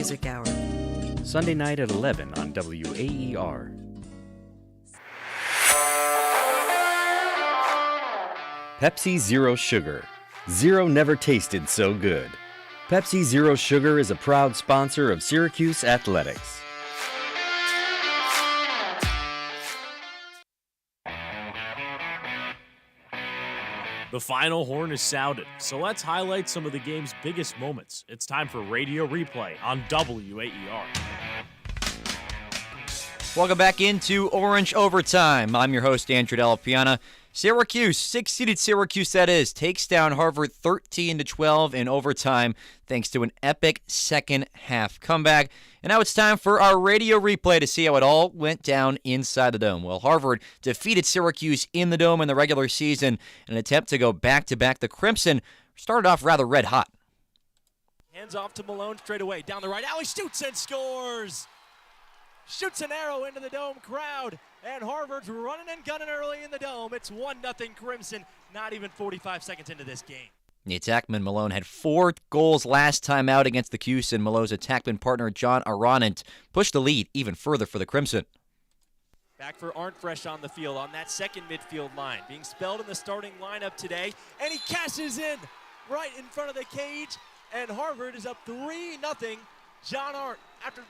Music Hour. Sunday night at 11 on WAER. Pepsi Zero Sugar. Zero never tasted so good. Pepsi Zero Sugar is a proud sponsor of Syracuse Athletics. The final horn is sounded, so let's highlight some of the game's biggest moments. It's time for Radio Replay on WAER. Welcome back into Orange Overtime. I'm your host, Andrew Delapiana. Syracuse, six-seeded Syracuse that is, takes down Harvard 13-12 in overtime thanks to an epic second-half comeback. And now it's time for our radio replay to see how it all went down inside the Dome. Well, Harvard defeated Syracuse in the Dome in the regular season in an attempt to go back-to-back. The Crimson started off rather red hot. Hands off to Malone straight away. Down the right alley, shoots and scores! Shoots an arrow into the Dome crowd, and Harvard's running and gunning early in the Dome. It's 1-0 Crimson, not even 45 seconds into this game. The attackman Malone had 4 goals last time out against the Cuse, and Malone's attackman partner John Aronant pushed the lead even further for the Crimson. Back for Arntfresh on the field on that second midfield line, being spelled in the starting lineup today, and he cashes in right in front of the cage, and Harvard is up 3-0. John Arndt, after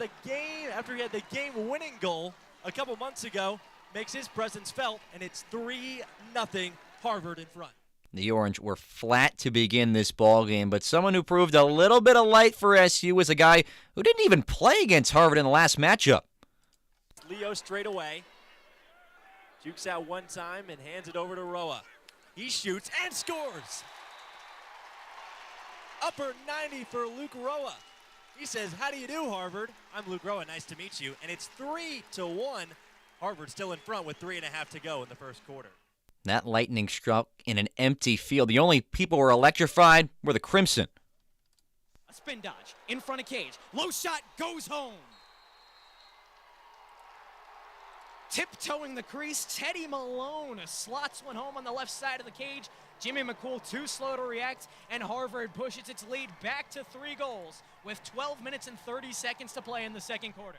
he had the game-winning goal a couple months ago, makes his presence felt, and it's 3-0 Harvard in front. The Orange were flat to begin this ball game, but someone who proved a little bit of light for SU was a guy who didn't even play against Harvard in the last matchup. Leo straight away. Jukes out one time and hands it over to Roa. He shoots and scores. Upper 90 for Luke Roa. He says, "How do you do, Harvard? I'm Luke Roa, nice to meet you." And it's 3-1. Harvard still in front with 3.5 to go in the first quarter. That lightning struck in an empty field. The only people who were electrified were the Crimson. A spin dodge in front of cage. Low shot goes home. Tiptoeing the crease, Teddy Malone slots one home on the left side of the cage. Jimmy McCool too slow to react, and Harvard pushes its lead back to 3 goals with 12 minutes and 30 seconds to play in the second quarter.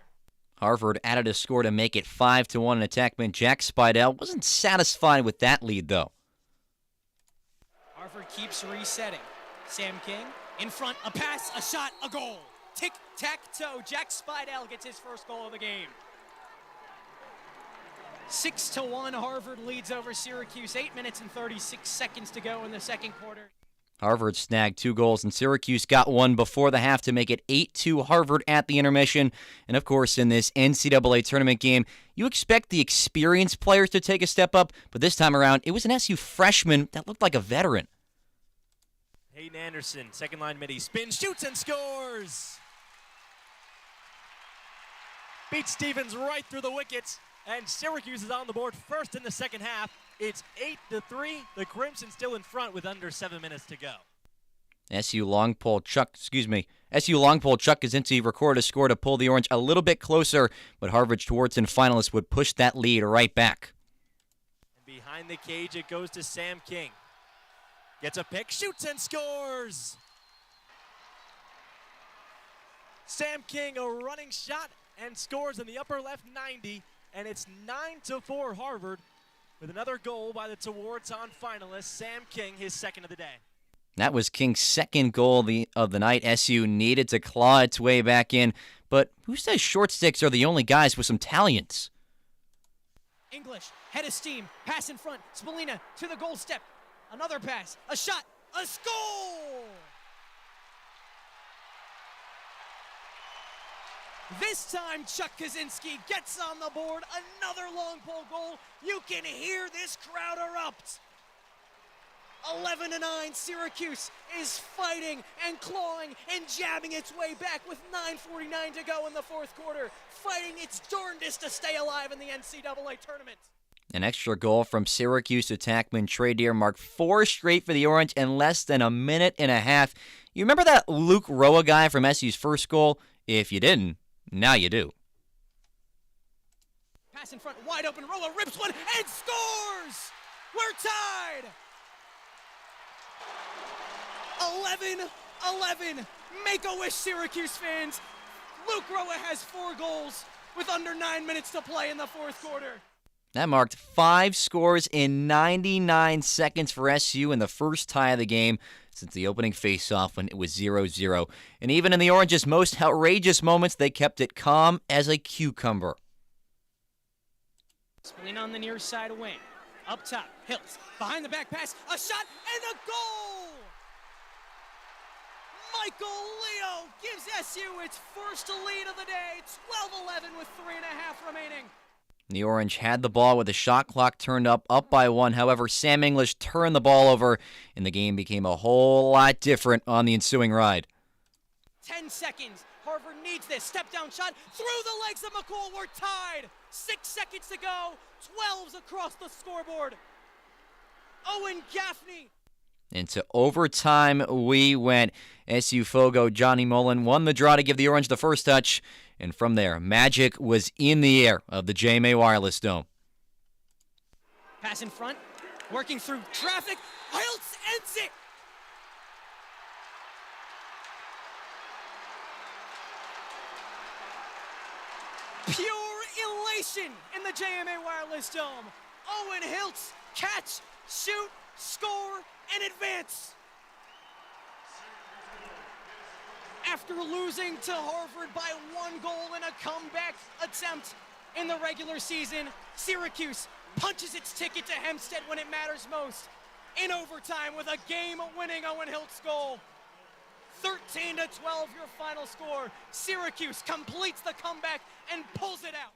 Harvard added a score to make it 5-1. Attackman Jack Spidell wasn't satisfied with that lead, though. Harvard keeps resetting. Sam King in front, a pass, a shot, a goal. Tic-tac-toe, Jack Spidell gets his first goal of the game. 6-1, Harvard leads over Syracuse. 8 minutes and 36 seconds to go in the second quarter. Harvard snagged 2 goals, and Syracuse got one before the half to make it 8-2 Harvard at the intermission. And, of course, in this NCAA tournament game, you expect the experienced players to take a step up, but this time around, it was an SU freshman that looked like a veteran. Hayden Anderson, second line midi, spins, shoots, and scores! Beats Stevens right through the wickets. And Syracuse is on the board first in the second half. It's 8-3. The Crimson still in front with under 7 minutes to go. SU Longpole Chuck Kaczynski recorded a score to pull the Orange a little bit closer, but Harvard's Schwartzen finalists would push that lead right back. And behind the cage, it goes to Sam King. Gets a pick, shoots and scores! Sam King, a running shot, and scores in the upper left 90. And it's 9-4 Harvard with another goal by the Towards On finalist, Sam King, his second of the day. That was King's second goal of the night. SU needed to claw its way back in, but who says short sticks are the only guys with some talents? English, head of steam, pass in front, Spallina to the goal step. Another pass, a shot, a score! This time, Chuck Kaczynski gets on the board. Another long pole goal. You can hear this crowd erupt. 11-9, Syracuse is fighting and clawing and jabbing its way back with 9:49 to go in the fourth quarter, fighting its darndest to stay alive in the NCAA tournament. An extra goal from Syracuse attackman Trey Deer marked 4 straight for the Orange in less than a minute and a half. You remember that Luke Roa guy from SU's first goal? If you didn't, now you do. Pass in front, wide open, Roa rips one and scores! We're tied! 11-11. Make a wish, Syracuse fans. Luke Roa has 4 goals with under 9 minutes to play in the fourth quarter. That marked 5 scores in 99 seconds for SU in the first tie of the game since the opening faceoff when it was 0-0. And even in the Orange's most outrageous moments, they kept it calm as a cucumber. Spilling on the near side wing. Up top, Hills. Behind the back pass, a shot, and a goal! Michael Leo gives SU its first lead of the day, 12-11 with 3.5 remaining. The Orange had the ball with the shot clock turned up by 1. However, Sam English turned the ball over, and the game became a whole lot different on the ensuing ride. 10 seconds. Harvard needs this. Step down shot through the legs of McCool. We're tied. 6 seconds to go. 12's across the scoreboard. Owen Gaffney. Into overtime we went. SU Fogo Johnny Mullen won the draw to give the Orange the first touch. And from there, magic was in the air of the JMA Wireless Dome. Pass in front. Working through traffic. Hiltz ends it. Pure elation in the JMA Wireless Dome. Owen Hiltz, catch, shoot, score, and advance. After losing to Harvard by 1 goal in a comeback attempt in the regular season, Syracuse punches its ticket to Hempstead when it matters most in overtime with a game-winning Owen Hiltz goal. 13-12 your final score. Syracuse completes the comeback and pulls it out.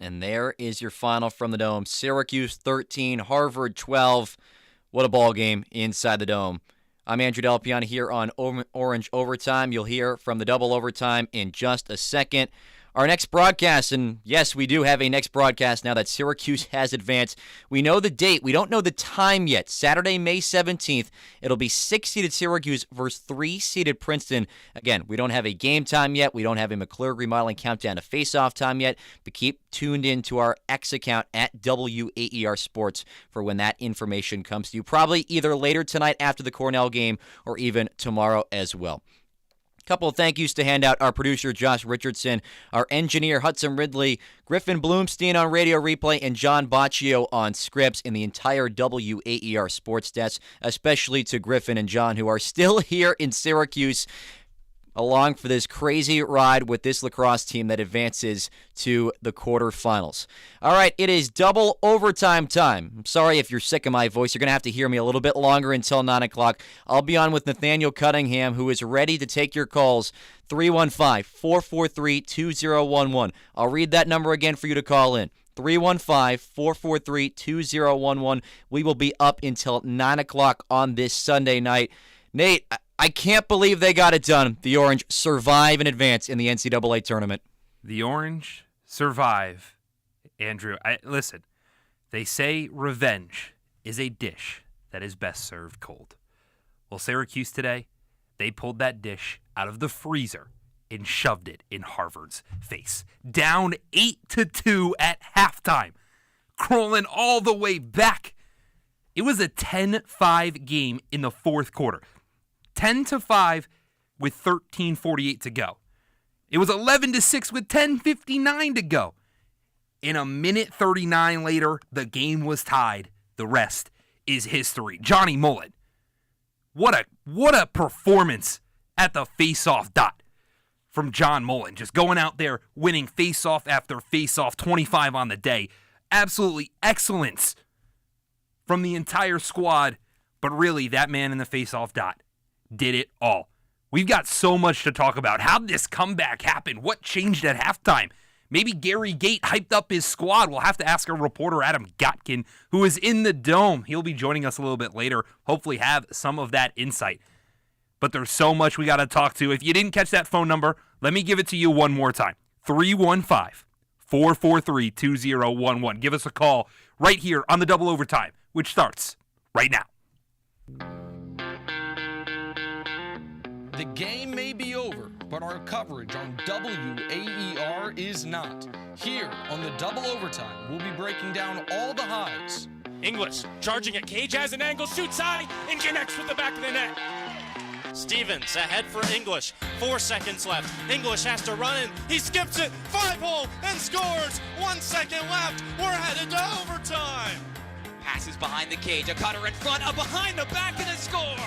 And there is your final from the Dome. Syracuse 13, Harvard 12. What a ball game inside the Dome. I'm Andrew Delpiana here on Orange Overtime. You'll hear from the double overtime in just a second. Our next broadcast, and yes, we do have a next broadcast now that Syracuse has advanced. We know the date. We don't know the time yet. Saturday, May 17th. It'll be 6-seeded Syracuse versus 3-seeded Princeton. Again, we don't have a game time yet. We don't have a McClure remodeling countdown to face-off time yet. But keep tuned in to our X account at WAER Sports for when that information comes to you. Probably either later tonight after the Cornell game or even tomorrow as well. Couple of thank yous to hand out. Our producer, Josh Richardson, our engineer, Hudson Ridley, Griffin Bloomstein on radio replay, and John Baccio on scripts, and the entire WAER sports desk, especially to Griffin and John, who are still here in Syracuse, along for this crazy ride with this lacrosse team that advances to the quarterfinals. All right, it is double overtime time. I'm sorry if you're sick of my voice. You're going to have to hear me a little bit longer until 9 o'clock. I'll be on with Nathaniel Cunningham, who is ready to take your calls, 315-443-2011. I'll read that number again for you to call in. 315-443-2011. We will be up until 9 o'clock on this Sunday night. Nate, I can't believe they got it done. The Orange survive and advance in the NCAA tournament. The Orange survive. Andrew, listen, they say revenge is a dish that is best served cold. Well, Syracuse today, they pulled that dish out of the freezer and shoved it in Harvard's face. Down 8-2 at halftime, crawling all the way back. It was a 10-5 game in the fourth quarter. 10-5 with 13:48 to go. It was 11-6 with 10:59 to go. In a minute 39 later, the game was tied. The rest is history. Johnny Mullen, what a performance at the face-off dot from John Mullen. Just going out there, winning face-off after face-off, 25 on the day. Absolutely excellence from the entire squad. But really, that man in the face-off dot did it all. We've got so much to talk about. How did this comeback happen? What changed at halftime? Maybe Gary Gate hyped up his squad. We'll have to ask our reporter, Adam Gotkin, who is in the Dome. He'll be joining us a little bit later. Hopefully have some of that insight. But there's so much we got to talk to. If you didn't catch that phone number, let me give it to you one more time. 315-443-2011. Give us a call right here on the double overtime, which starts right now. The game may be over, but our coverage on WAER is not. Here on the double overtime, we'll be breaking down all the highs. English charging at Cage, has an angle, shoots high, and connects with the back of the net. Stevens ahead for English. 4 seconds left. English has to run in. He skips it. 5-hole and scores. 1 second left. We're headed to overtime. Passes behind the cage. A cutter in front. A behind the back and a score.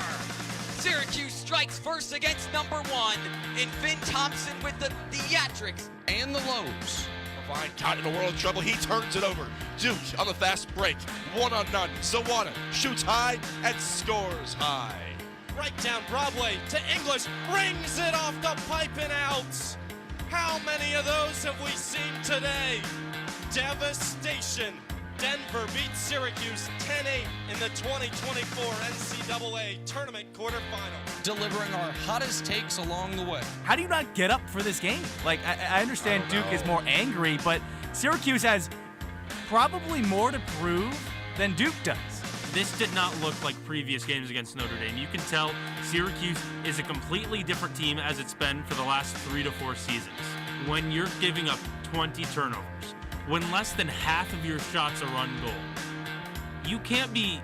Syracuse strikes first against number 1. And Finn Thompson with the theatrics. And the lows. Fine, caught in a world of trouble. He turns it over. Duke on the fast break. 1-on-none. Zawana shoots high and scores high. Right down Broadway to English. Rings it off the pipe and out. How many of those have we seen today? Devastation. Denver beats Syracuse 10-8 in the 2024 NCAA Tournament quarterfinals. Delivering our hottest takes along the way. How do you not get up for this game? Like, I understand Duke is more angry, but Syracuse has probably more to prove than Duke does. This did not look like previous games against Notre Dame. You can tell Syracuse is a completely different team as it's been for the last 3 to 4 seasons. When you're giving up 20 turnovers, when less than half of your shots are on goal, you can't be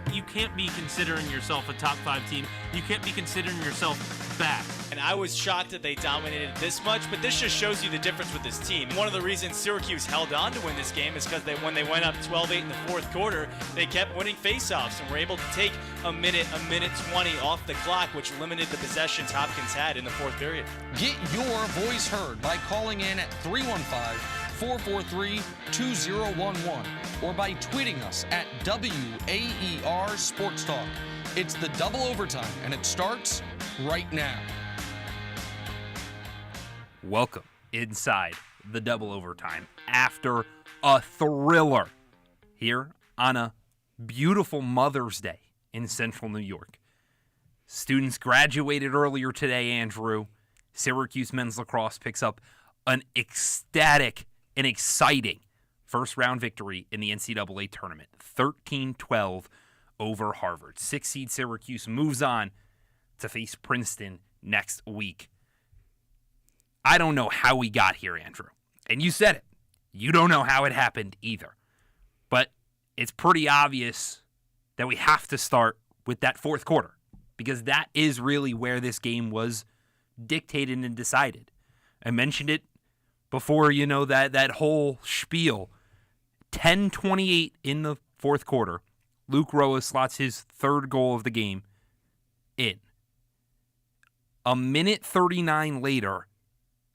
considering yourself a top 5 team. You can't be considering yourself bad. And I was shocked that they dominated this much, but this just shows you the difference with this team. One of the reasons Syracuse held on to win this game is because when they went up 12-8 in the fourth quarter, they kept winning faceoffs and were able to take a minute 20 off the clock, which limited the possessions Hopkins had in the fourth period. Get your voice heard by calling in at 315-443-2011 or by tweeting us at WAER Sports Talk. It's the double overtime, and it starts right now. Welcome inside the double overtime after a thriller here on a beautiful Mother's Day in Central New York. Students graduated earlier today, Andrew. Syracuse men's lacrosse picks up an ecstatic and exciting first-round victory in the NCAA tournament, 13-12 over Harvard. 6-seed Syracuse moves on to face Princeton next week. I don't know how we got here, Andrew. And you said it. You don't know how it happened either. But it's pretty obvious that we have to start with that fourth quarter because that is really where this game was dictated and decided. I mentioned it before, that whole spiel. 10-28 in the fourth quarter. Luke Roa slots his third goal of the game in. A minute 39 later,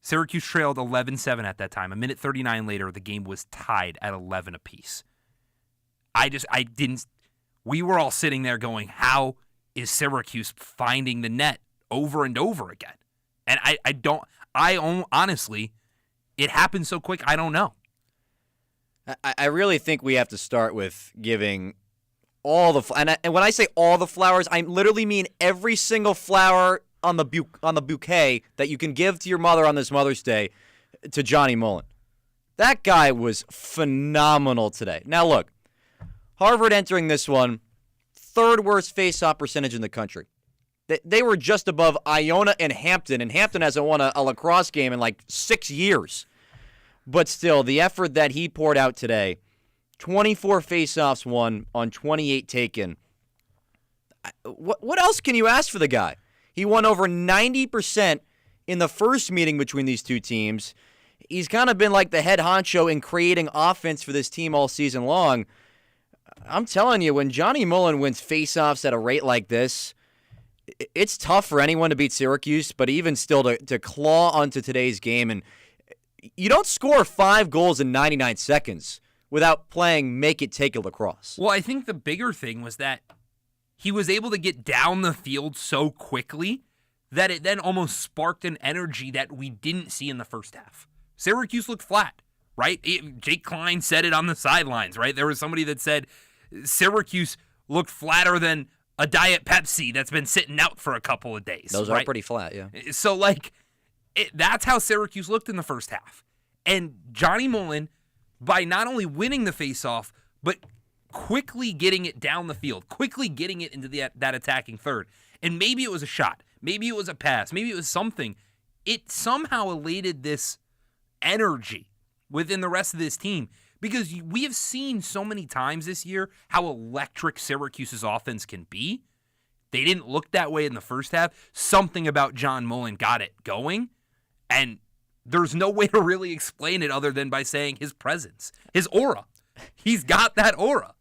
Syracuse trailed 11-7 at that time. A minute 39 later, the game was tied at 11 apiece. We were all sitting there going, how is Syracuse finding the net over and over again? And honestly, it happened so quick, I don't know. I really think we have to start with giving all the and when I say all the flowers, I literally mean every single flower on the bouquet that you can give to your mother on this Mother's Day to Johnny Mullen. That guy was phenomenal today. Now look, Harvard entering this one, third worst face-off percentage in the country. They were just above Iona and Hampton hasn't won a lacrosse game in like 6 years. But still, the effort that he poured out today, 24 face-offs won on 28 taken. What else can you ask for the guy? He won over 90% in the first meeting between these two teams. He's kind of been like the head honcho in creating offense for this team all season long. I'm telling you, when Johnny Mullen wins face-offs at a rate like this, it's tough for anyone to beat Syracuse, but even still to claw onto today's game. And you don't score 5 goals in 99 seconds without playing make-it-take it lacrosse. Well, I think the bigger thing was that he was able to get down the field so quickly that it then almost sparked an energy that we didn't see in the first half. Syracuse looked flat, right? Jake Klein said it on the sidelines, right? There was somebody that said Syracuse looked flatter than a Diet Pepsi that's been sitting out for a couple of days. Those right? are pretty flat, yeah. So, that's how Syracuse looked in the first half. And Johnny Mullen, by not only winning the faceoff, but quickly getting it down the field, quickly getting it into that attacking third. And maybe it was a shot. Maybe it was a pass. Maybe it was something. It somehow elated this energy within the rest of this team because we have seen so many times this year how electric Syracuse's offense can be. They didn't look that way in the first half. Something about John Mullen got it going, and there's no way to really explain it other than by saying his presence, his aura. He's got that aura.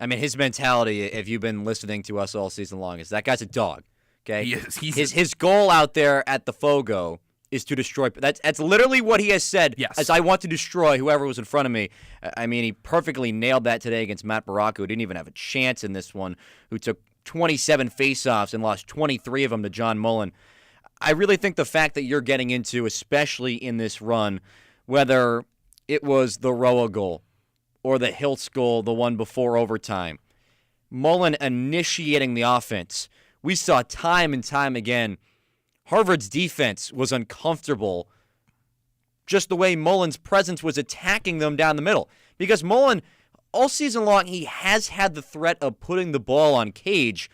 I mean, his mentality, if you've been listening to us all season long, is that guy's a dog. Okay, He is. His goal out there at the Fogo is to destroy. That's literally what he has said. Yes. As I want to destroy whoever was in front of me. I mean, he perfectly nailed that today against Matt Baracco, who didn't even have a chance in this one, who took 27 faceoffs and lost 23 of them to John Mullen. I really think the fact that you're getting into, especially in this run, whether it was the Roa goal or the Hiltz goal, the one before overtime, Mullen initiating the offense. We saw time and time again, Harvard's defense was uncomfortable just the way Mullen's presence was attacking them down the middle. Because Mullen, all season long, he has had the threat of putting the ball on Cage,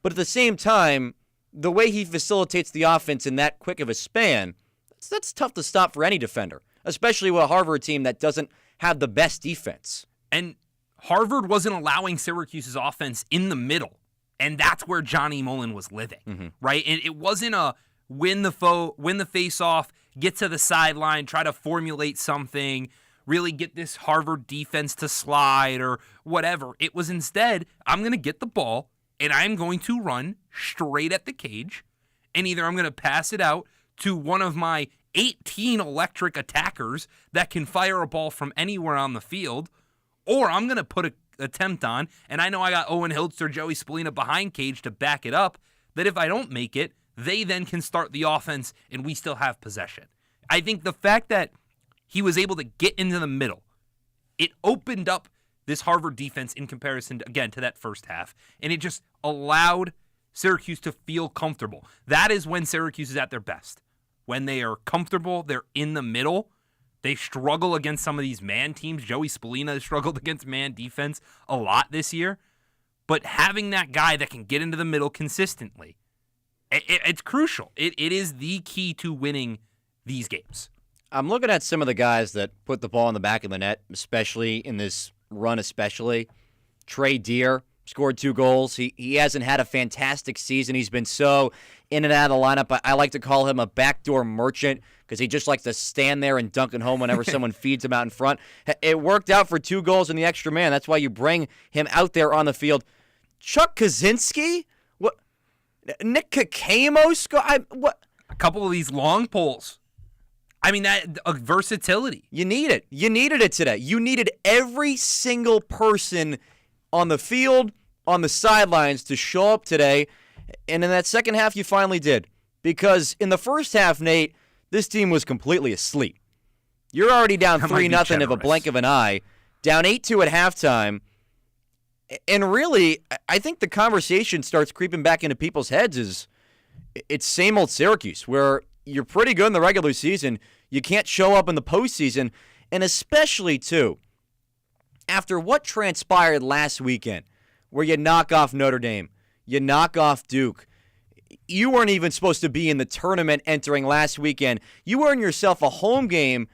but at the same time, the way he facilitates the offense in that quick of a span, that's tough to stop for any defender, especially with a Harvard team that doesn't have the best defense. And Harvard wasn't allowing Syracuse's offense in the middle, and that's where Johnny Mullen was living, right? And it wasn't a win the face-off, get to the sideline, try to formulate something, really get this Harvard defense to slide or whatever. It was instead, I'm going to get the ball, and I'm going to run straight at the cage, and either I'm going to pass it out to one of my 18 electric attackers that can fire a ball from anywhere on the field, or I'm going to put an attempt on, and I know I got Owen Hiltz or Joey Spallina behind Cage to back it up, that if I don't make it, they then can start the offense and we still have possession. I think the fact that he was able to get into the middle, it opened up this Harvard defense in comparison, to that first half, and it just allowed Syracuse to feel comfortable. That is when Syracuse is at their best. When they are comfortable, they're in the middle. They struggle against some of these man teams. Joey Spallina has struggled against man defense a lot this year. But having that guy that can get into the middle consistently, it's crucial. It is the key to winning these games. I'm looking at some of the guys that put the ball in the back of the net, especially in this run especially. Trey Deer scored 2 goals. He hasn't had a fantastic season. He's been so in and out of the lineup. I like to call him a backdoor merchant because he just likes to stand there and dunk it home whenever someone feeds him out in front. It worked out for 2 goals in the extra man. That's why you bring him out there on the field. Chuck Kaczynski? What? Nick Kakamo? What? A couple of these long poles. I mean, that versatility. You need it. You needed it today. You needed every single person on the field, on the sidelines to show up today. And in that second half, you finally did. Because in the first half, Nate, this team was completely asleep. You're already down 3-0 of a blink of an eye, down 8-2 at halftime. And really, I think the conversation starts creeping back into people's heads is it's same old Syracuse, where you're pretty good in the regular season. You can't show up in the postseason. And especially, too, after what transpired last weekend, where you knock off Notre Dame, you knock off Duke, you weren't even supposed to be in the tournament entering last weekend. You earned yourself a home game,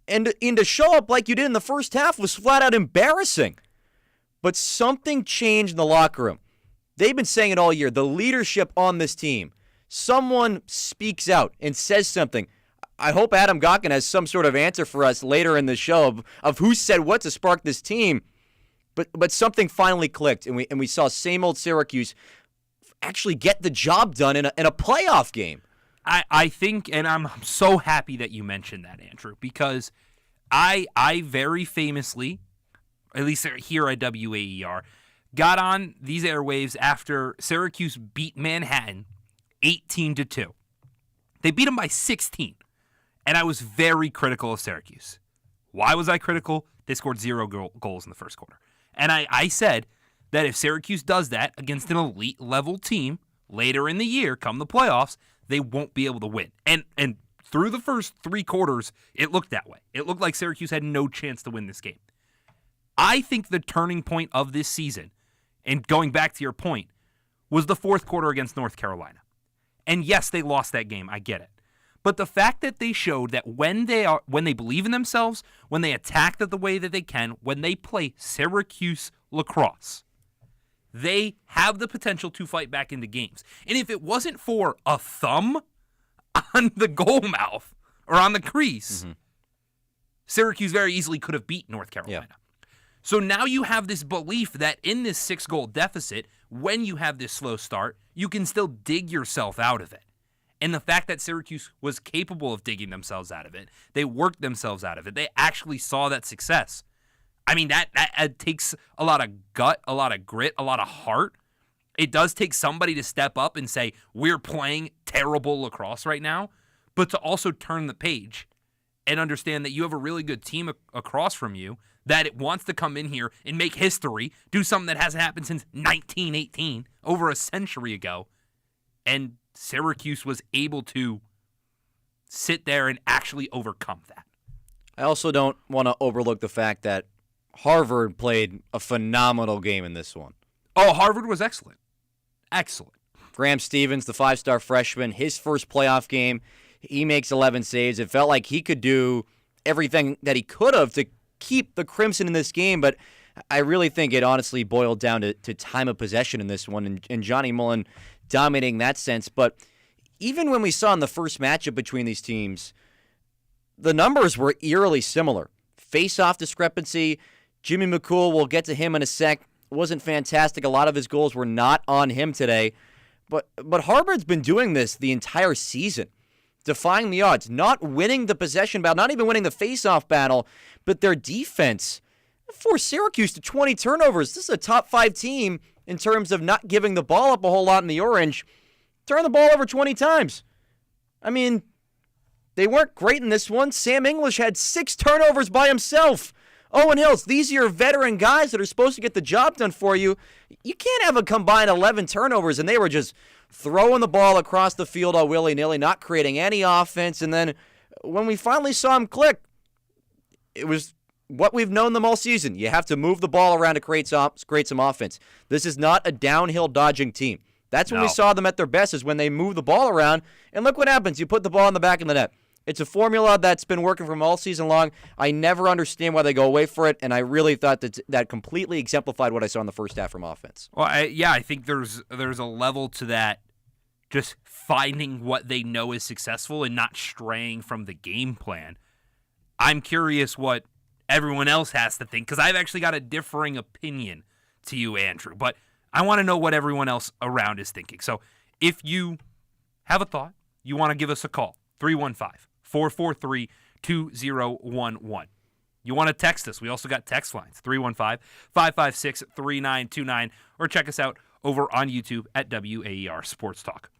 and to show up like you did in the first half was flat out embarrassing. But something changed in the locker room. They've been saying it all year. The leadership on this team. Someone speaks out and says something. I hope Adam Gawkin has some sort of answer for us later in the show of who said what to spark this team. But something finally clicked, and we saw same old Syracuse actually get the job done in a playoff game. I think, and I'm so happy that you mentioned that, Andrew, because I very famously, at least here at WAER, got on these airwaves after Syracuse beat Manhattan 18-2. They beat them by 16, and I was very critical of Syracuse. Why was I critical? They scored 0 goals in the first quarter. And I said that if Syracuse does that against an elite level team later in the year, come the playoffs, they won't be able to win. And through the first 3 quarters, it looked that way. It looked like Syracuse had no chance to win this game. I think the turning point of this season, and going back to your point, was the 4th quarter against North Carolina. And yes, they lost that game. I get it. But the fact that they showed that when they believe in themselves, when they attack the way that they can, when they play Syracuse lacrosse, they have the potential to fight back into games. And if it wasn't for a thumb on the goal mouth or on the crease, Syracuse very easily could have beat North Carolina. Yeah. So now you have this belief that in this 6-goal deficit, when you have this slow start, you can still dig yourself out of it. And the fact that Syracuse was capable of digging themselves out of it, they worked themselves out of it, they actually saw that success. I mean, that takes a lot of gut, a lot of grit, a lot of heart. It does take somebody to step up and say, we're playing terrible lacrosse right now, but to also turn the page and understand that you have a really good team across from you that it wants to come in here and make history, do something that hasn't happened since 1918, over a century ago. And Syracuse was able to sit there and actually overcome that. I also don't want to overlook the fact that Harvard played a phenomenal game in this one. Oh, Harvard was excellent. Excellent. Graham Stevens, the 5-star freshman, his first playoff game, he makes 11 saves. It felt like he could do everything that he could have to keep the Crimson in this game, but I really think it honestly boiled down to time of possession in this one, and Johnny Mullen dominating that sense. But even when we saw in the first matchup between these teams, the numbers were eerily similar. Face-off discrepancy, Jimmy McCool, we'll get to him in a sec, wasn't fantastic. A lot of his goals were not on him today. But Harvard's been doing this the entire season, defying the odds, not winning the possession battle, not even winning the face-off battle, but their defense forced Syracuse to 20 turnovers. This is a top 5 team in terms of not giving the ball up a whole lot in the orange. Turn the ball over 20 times. I mean, they weren't great in this one. Sam English had 6 turnovers by himself. Owen Hills, these are your veteran guys that are supposed to get the job done for you. You can't have a combined 11 turnovers, and they were just throwing the ball across the field all willy-nilly, not creating any offense. And then when we finally saw him click, it was what we've known them all season. You have to move the ball around to create some offense. This is not a downhill dodging team. That's when we saw them at their best, is when they move the ball around. And look what happens. You put the ball in the back of the net. It's a formula that's been working for them all season long. I never understand why they go away for it, and I really thought that completely exemplified what I saw in the first half from offense. Well, I think there's a level to that, just finding what they know is successful and not straying from the game plan. I'm curious what everyone else has to think, because I've actually got a differing opinion to you, Andrew, but I want to know what everyone else around is thinking. So if you have a thought, you want to give us a call, 315-443-2011. You want to text us. We also got text lines, 315-556-3929, or check us out over on YouTube at WAER Sports Talk.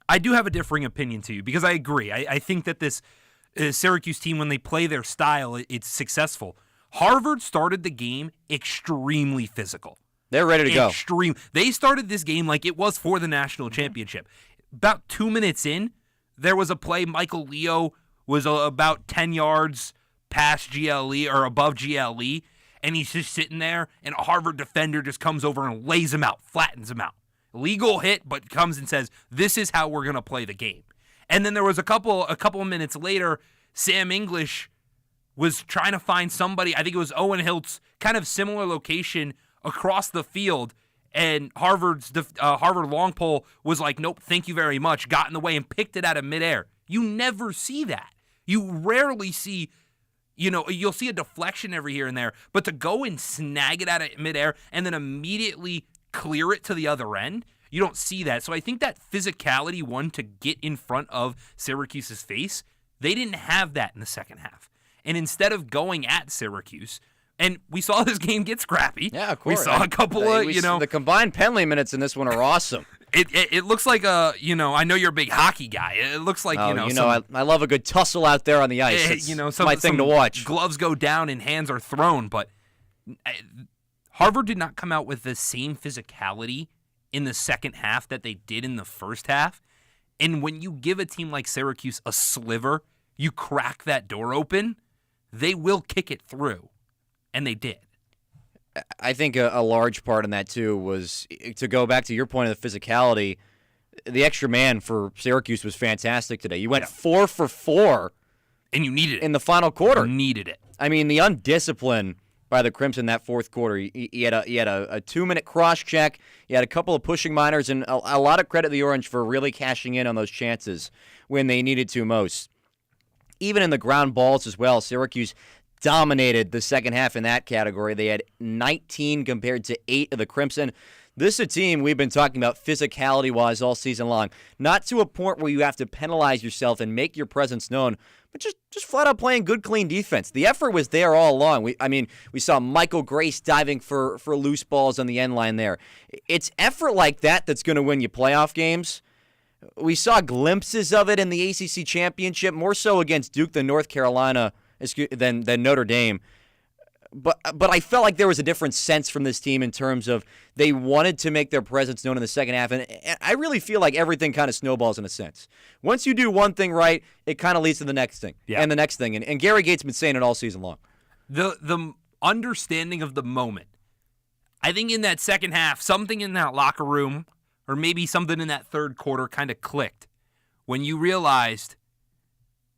I do have a differing opinion to you, because I agree. I think that this Syracuse team, when they play their style, it's successful. Harvard started the game extremely physical. They're ready to go. They started this game like it was for the national championship. About 2 minutes in, there was a play. Michael Leo was about 10 yards past GLE or above GLE, and he's just sitting there, and a Harvard defender just comes over and lays him out, flattens him out. Legal hit, but comes and says, this is how we're going to play the game. And then there was a couple of minutes later, Sam English was trying to find somebody. I think it was Owen Hiltz, kind of similar location across the field, and Harvard long pole was like, nope, thank you very much, got in the way and picked it out of midair. You never see that. You rarely see, you'll see a deflection every here and there, but to go and snag it out of midair and then immediately clear it to the other end, you don't see that. So I think that physicality, one, to get in front of Syracuse's face, they didn't have that in the second half. And instead of going at Syracuse, and we saw this game get scrappy. Yeah, of course. We saw a couple of, the combined penalty minutes in this one are awesome. It looks like I know you're a big hockey guy. It looks like, I love a good tussle out there on the ice. It's my thing to watch. Gloves go down and hands are thrown, but Harvard did not come out with the same physicality in the second half that they did in the first half. And when you give a team like Syracuse a sliver, you crack that door open, they will kick it through. And they did. I think a large part in that, too, was, to go back to your point of the physicality, the extra man for Syracuse was fantastic today. You went 4 for 4. And you needed it. In the final quarter. You needed it. I mean, the undiscipline by the Crimson that fourth quarter. He had a 2-minute cross check. He had a couple of pushing minors, and a lot of credit to the Orange for really cashing in on those chances when they needed to most. Even in the ground balls as well, Syracuse dominated the second half in that category. They had 19 compared to 8 of the Crimson. This is a team we've been talking about physicality-wise all season long. Not to a point where you have to penalize yourself and make your presence known, but just flat out playing good, clean defense. The effort was there all along. We saw Michael Grace diving for loose balls on the end line there. It's effort like that that's going to win you playoff games. We saw glimpses of it in the ACC championship, more so against Duke than North Carolina, than Notre Dame. But I felt like there was a different sense from this team in terms of they wanted to make their presence known in the second half. And I really feel like everything kind of snowballs in a sense. Once you do one thing right, it kind of leads to the next thing and the next thing. And Gary Gates has been saying it all season long. The understanding of the moment. I think in that second half, something in that locker room or maybe something in that third quarter kind of clicked when you realized,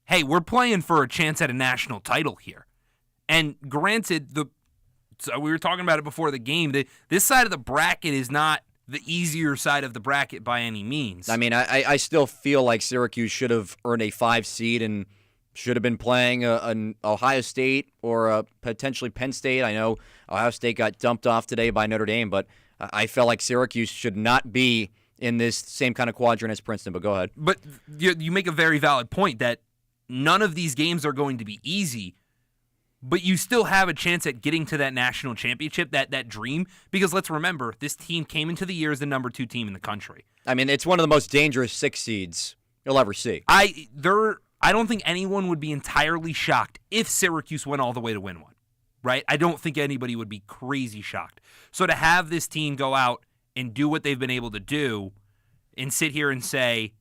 hey, we're playing for a chance at a national title here. And granted, so we were talking about it before the game, this side of the bracket is not the easier side of the bracket by any means. I mean, I still feel like Syracuse should have earned a 5 seed and should have been playing an Ohio State or a potentially Penn State. I know Ohio State got dumped off today by Notre Dame, but I felt like Syracuse should not be in this same kind of quadrant as Princeton, but go ahead. But you make a very valid point that none of these games are going to be easy, but you still have a chance at getting to that national championship, that dream, because let's remember, this team came into the year as the number 2 team in the country. I mean, it's one of the most dangerous 6 seeds you'll ever see. I don't think anyone would be entirely shocked if Syracuse went all the way to win one, right? I don't think anybody would be crazy shocked. So to have this team go out and do what they've been able to do and sit here and say,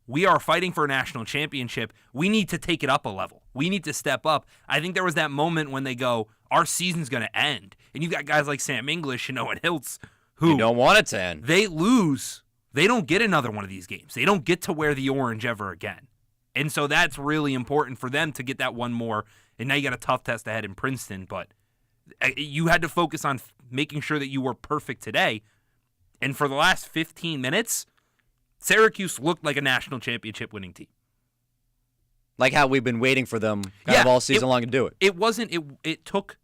we are fighting for a national championship, we need to take it up a level. We need to step up. I think there was that moment when they go, our season's going to end. And you've got guys like Sam English and Owen Hiltz who you don't want it to end. They lose. They don't get another one of these games. They don't get to wear the orange ever again. And so that's really important for them to get that one more. And now you got a tough test ahead in Princeton, but you had to focus on making sure that you were perfect today. And for the last 15 minutes, Syracuse looked like a national championship winning team. Like how we've been waiting for them all season long to do it. It took,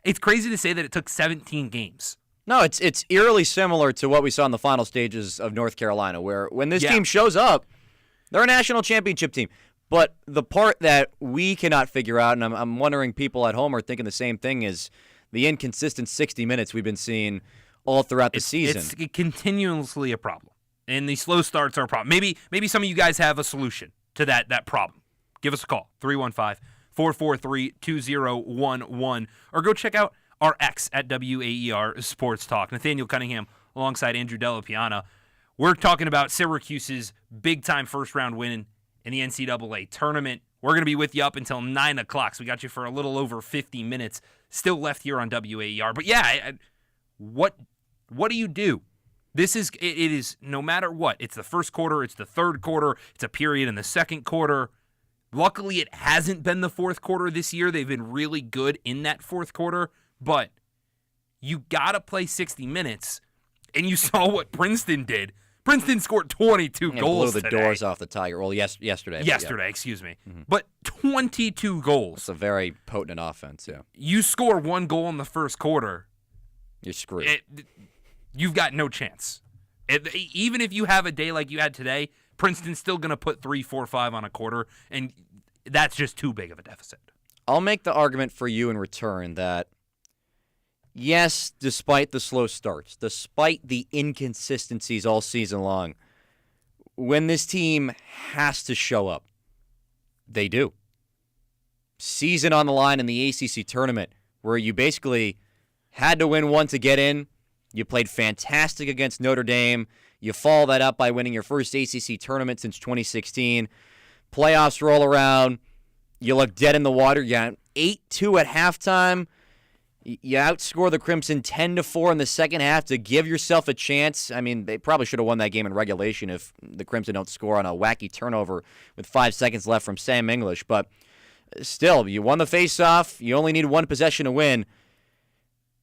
it's crazy to say that it took 17 games. No, it's eerily similar to what we saw in the final stages of North Carolina, where when this team shows up, they're a national championship team. But the part that we cannot figure out, and I'm wondering people at home are thinking the same thing, is the inconsistent 60 minutes we've been seeing all throughout the season. It's continuously a problem. And the slow starts are a problem. Maybe some of you guys have a solution to that problem. Give us a call, 315-443-2011, or go check out our X at WAER Sports Talk. Nathaniel Cunningham alongside Andrew Delapiana. We're talking about Syracuse's big-time first-round win in the NCAA tournament. We're going to be with you up until 9 o'clock, so we got you for a little over 50 minutes still left here on WAER. But yeah, what do you do? It is no matter what. It's the first quarter, it's the third quarter, it's a period in the second quarter. Luckily, it hasn't been the fourth quarter this year. They've been really good in that fourth quarter, but you got to play 60 minutes, and you saw what Princeton did. Princeton scored 22 goals blew the today. doors off the Tiger. Well, yesterday. Excuse me. Mm-hmm. But 22 goals. It's a very potent offense, yeah. You score 1 goal in the first quarter, you're screwed. You've got no chance. Even if you have a day like you had today, Princeton's still going to put 3, 4, 5 on a quarter, and that's just too big of a deficit. I'll make the argument for you in return that, yes, despite the slow starts, despite the inconsistencies all season long, when this team has to show up, they do. Season on the line in the ACC tournament, where you basically had to win one to get in. You played fantastic against Notre Dame. You follow that up by winning your first ACC tournament since 2016. Playoffs roll around. You look dead in the water. You got 8-2 at halftime. You outscore the Crimson 10-4 in the second half to give yourself a chance. I mean, they probably should have won that game in regulation if the Crimson don't score on a wacky turnover with 5 seconds left from Sam English. But Still, you won the face-off. You only need one possession to win.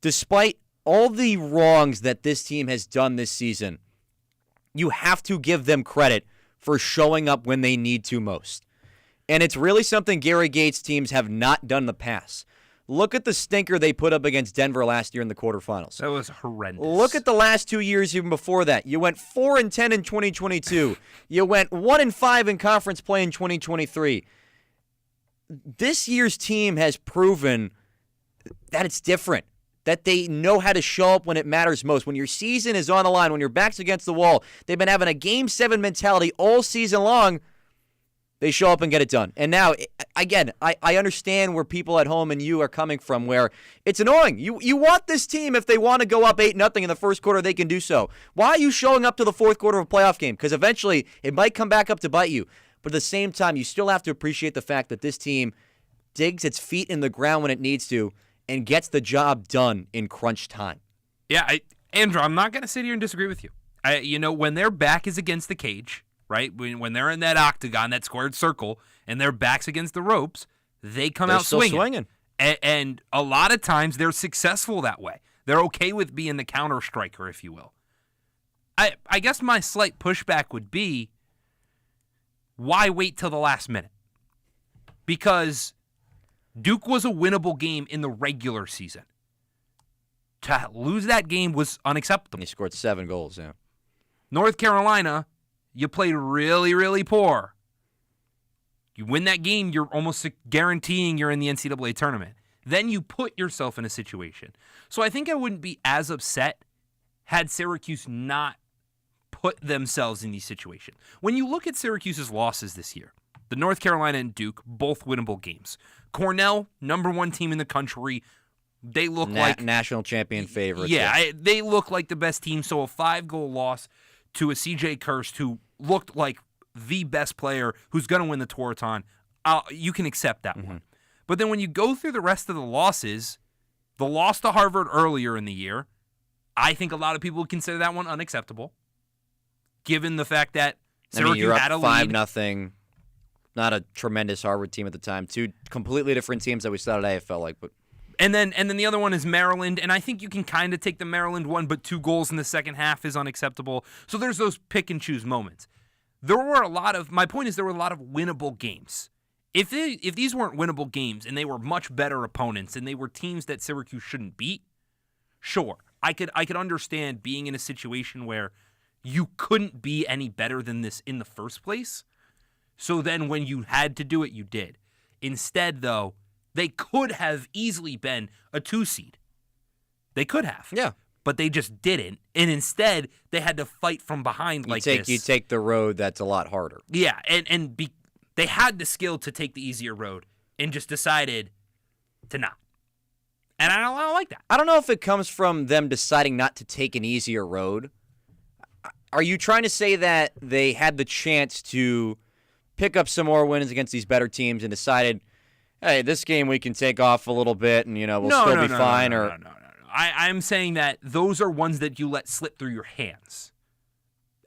Despite all the wrongs that this team has done this season, you have to give them credit for showing up when they need to most. And it's really something Gary Gates teams have not done in the past. Look at the stinker they put up against Denver last year in the quarterfinals. That was horrendous. Look at the last 2 years even before that. You went 4-10 in 2022. You went 1-5 in conference play in 2023. This year's team has proven that it's different, that they know how to show up when it matters most. When your season is on the line, when your back's against the wall, they've been having a Game 7 mentality all season long. They show up and get it done. And now, again, I understand where people at home and you are coming from, where it's annoying. You want this team, if they want to go up 8-0 in the first quarter, they can do so. Why are you showing up to the fourth quarter of a playoff game? Because eventually it might come back up to bite you. But at the same time, you still have to appreciate the fact that this team digs its feet in the ground when it needs to and gets the job done in crunch time. Yeah, Andrew, I'm not going to sit here and disagree with you. When their back is against the cage, right? When they're in that octagon, that squared circle, and their back's against the ropes, they come out swinging. And a lot of times they're successful that way. They're okay with being the counter striker, if you will. I guess my slight pushback would be, why wait till the last minute? Because Duke was a winnable game in the regular season. To lose that game was unacceptable. He scored 7 goals, yeah. North Carolina, you played really, really poor. You win that game, you're almost guaranteeing you're in the NCAA tournament. Then you put yourself in a situation. So I think I wouldn't be as upset had Syracuse not put themselves in these situations. When you look at Syracuse's losses this year, the North Carolina and Duke, both winnable games. Cornell, number 1 team in the country. They look like national champion favorites. Yeah, they look like the best team. So a 5-goal loss to a CJ Kirst who looked like the best player who's going to win the Tewaaraton, you can accept that one. But then when you go through the rest of the losses, the loss to Harvard earlier in the year, I think a lot of people would consider that one unacceptable, given the fact that Syracuse you're had a up lead. 5-0. Not a tremendous Harvard team at the time. 2 completely different teams that we saw today, it felt like. But And then the other one is Maryland, and I think you can kind of take the Maryland one, but 2 goals in the second half is unacceptable. So there's those pick and choose moments. My point is there were a lot of winnable games. If these weren't winnable games and they were much better opponents and they were teams that Syracuse shouldn't beat, sure, I could understand being in a situation where you couldn't be any better than this in the first place. So then when you had to do it, you did. Instead, though, they could have easily been a 2 seed. They could have. Yeah. But they just didn't. And instead, they had to fight from behind this. You take the road that's a lot harder. Yeah, they had the skill to take the easier road and just decided to not. And I don't like that. I don't know if it comes from them deciding not to take an easier road. Are you trying to say that they had the chance to pick up some more wins against these better teams and decided, hey, this game we can take off a little bit and, we'll still be fine? No. I'm saying that those are ones that you let slip through your hands.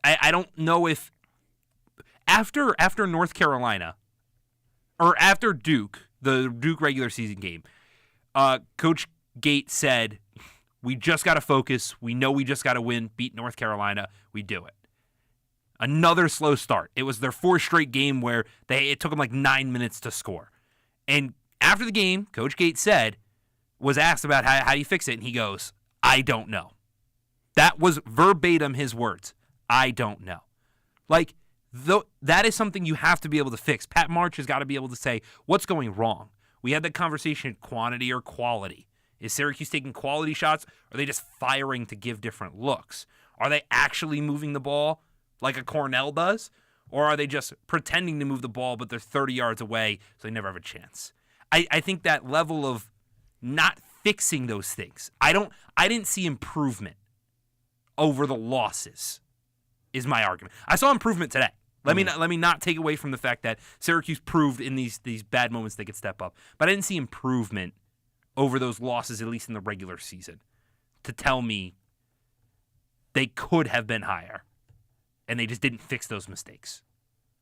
I don't know if after North Carolina or after Duke, the Duke regular season game, Coach Gates said, we just got to focus. We know we just got to win, beat North Carolina. We do it. Another slow start. It was their 4th straight game where it took them like 9 minutes to score. And after the game, Coach Gates was asked about how do you fix it, and he goes, I don't know. That was verbatim his words. I don't know. That is something you have to be able to fix. Pat March has got to be able to say, what's going wrong? We had that conversation, quantity or quality. Is Syracuse taking quality shots? Or are they just firing to give different looks? Are they actually moving the ball like a Cornell does? Or are they just pretending to move the ball, but they're 30 yards away, so they never have a chance? I think that level of not fixing those things, I didn't see improvement over the losses, is my argument. I saw improvement today. Let me not take away from the fact that Syracuse proved in these bad moments they could step up. But I didn't see improvement over those losses, at least in the regular season, to tell me they could have been higher, and they just didn't fix those mistakes.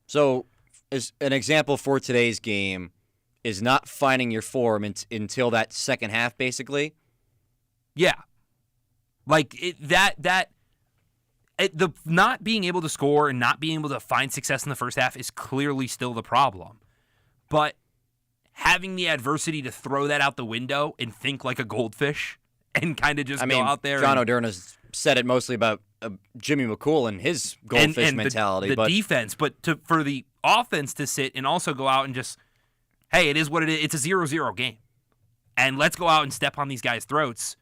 So, as an example for today's game, is not finding your form until that second half, basically. Yeah. Like, the not being able to score and not being able to find success in the first half is clearly still the problem. But having the adversity to throw that out the window and think like a goldfish and kind of just go out there. John O'Derna's said it mostly about Jimmy McCool and his goldfish mentality. The defense, but for the offense to sit and also go out and just, hey, it is what it is. It's a 0-0 game. And let's go out and step on these guys' throats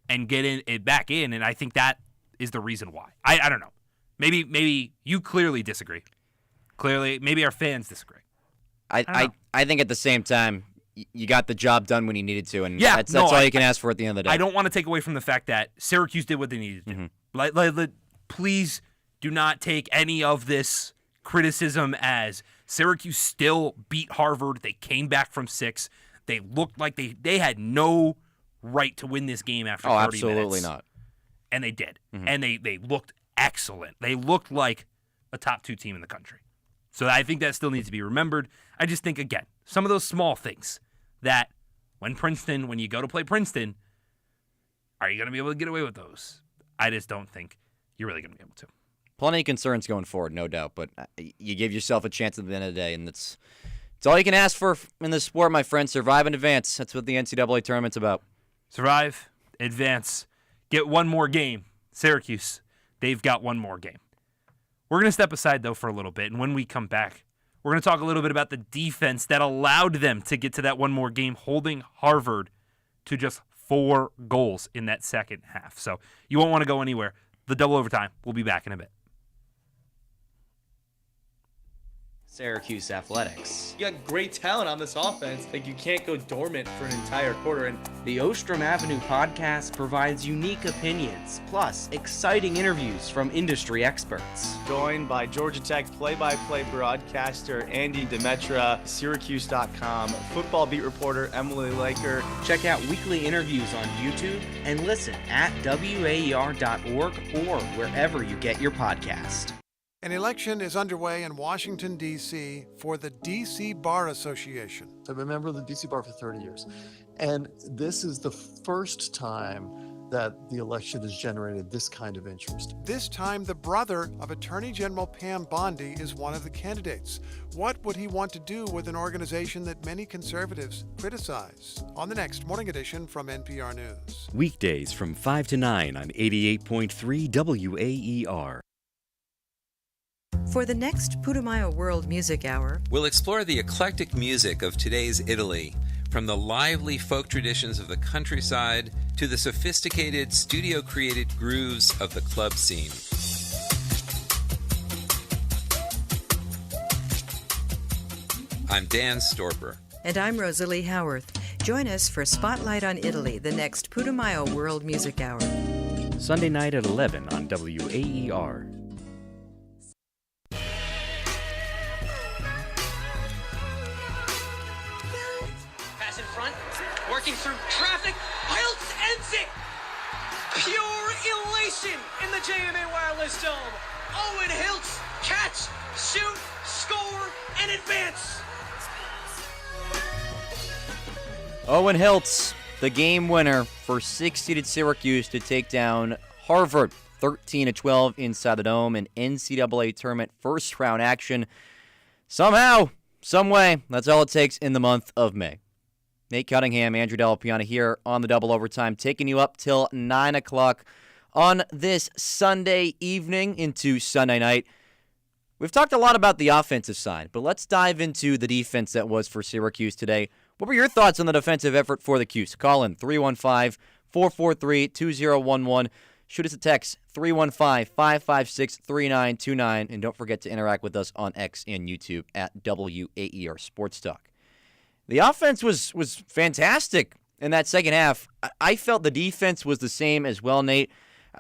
and get it back in. And I think that is the reason why. I don't know. Maybe you clearly disagree. Clearly, maybe our fans disagree. I think at the same time, you got the job done when you needed to, and that's all you can ask for at the end of the day. I don't want to take away from the fact that Syracuse did what they needed to do. Please do not take any of this criticism as Syracuse still beat Harvard. They came back from 6. They looked like they had no right to win this game after 30 minutes. Absolutely not. And they did. And they looked excellent. They looked like a top 2 team in the country. So I think that still needs to be remembered. I just think, again, some of those small things that when you go to play Princeton, are you going to be able to get away with those? I just don't think you're really going to be able to. Plenty of concerns going forward, no doubt, but you give yourself a chance at the end of the day, and it's all you can ask for in this sport, my friend. Survive and advance. That's what the NCAA tournament's about. Survive, advance, get one more game. Syracuse, they've got one more game. We're going to step aside, though, for a little bit, and when we come back, we're going to talk a little bit about the defense that allowed them to get to that one more game, holding Harvard to just 4 goals in that second half. So you won't want to go anywhere. The double overtime. We'll be back in a bit. Syracuse athletics. You got great talent on this offense. Like, you can't go dormant for an entire quarter. And the Ostrom Avenue podcast provides unique opinions, plus exciting interviews from industry experts. Joined by Georgia Tech play-by-play broadcaster Andy Demetra, Syracuse.com, football beat reporter Emily Laker. Check out weekly interviews on YouTube and listen at waer.org or wherever you get your podcast. An election is underway in Washington, D.C. for the D.C. Bar Association. I've been a member of the D.C. Bar for 30 years, and this is the first time that the election has generated this kind of interest. This time, the brother of Attorney General Pam Bondi is one of the candidates. What would he want to do with an organization that many conservatives criticize? On the next Morning Edition from NPR News. Weekdays from 5 to 9 on 88.3 WAER. For the next Putumayo World Music Hour, we'll explore the eclectic music of today's Italy, from the lively folk traditions of the countryside to the sophisticated studio-created grooves of the club scene. I'm Dan Storper. And I'm Rosalie Howarth. Join us for Spotlight on Italy, the next Putumayo World Music Hour. Sunday night at 11 on WAER. Working through traffic, Hiltz ends it! Pure elation in the JMA Wireless Dome. Owen Hiltz, catch, shoot, score, and advance. Owen Hiltz, the game winner for 6-seeded Syracuse to take down Harvard 13-12 inside the Dome in NCAA tournament first round action. Somehow, some way, that's all it takes in the month of May. Nate Cunningham, Andrew Delapiana here on the double overtime, taking you up till 9 o'clock on this Sunday evening into Sunday night. We've talked a lot about the offensive side, but let's dive into the defense that was for Syracuse today. What were your thoughts on the defensive effort for the Cuse? Call in 315-443-2011. Shoot us a text, 315-556-3929. And don't forget to interact with us on X and YouTube at WAER Sports Talk. The offense was fantastic in that second half. I felt the defense was the same as well, Nate.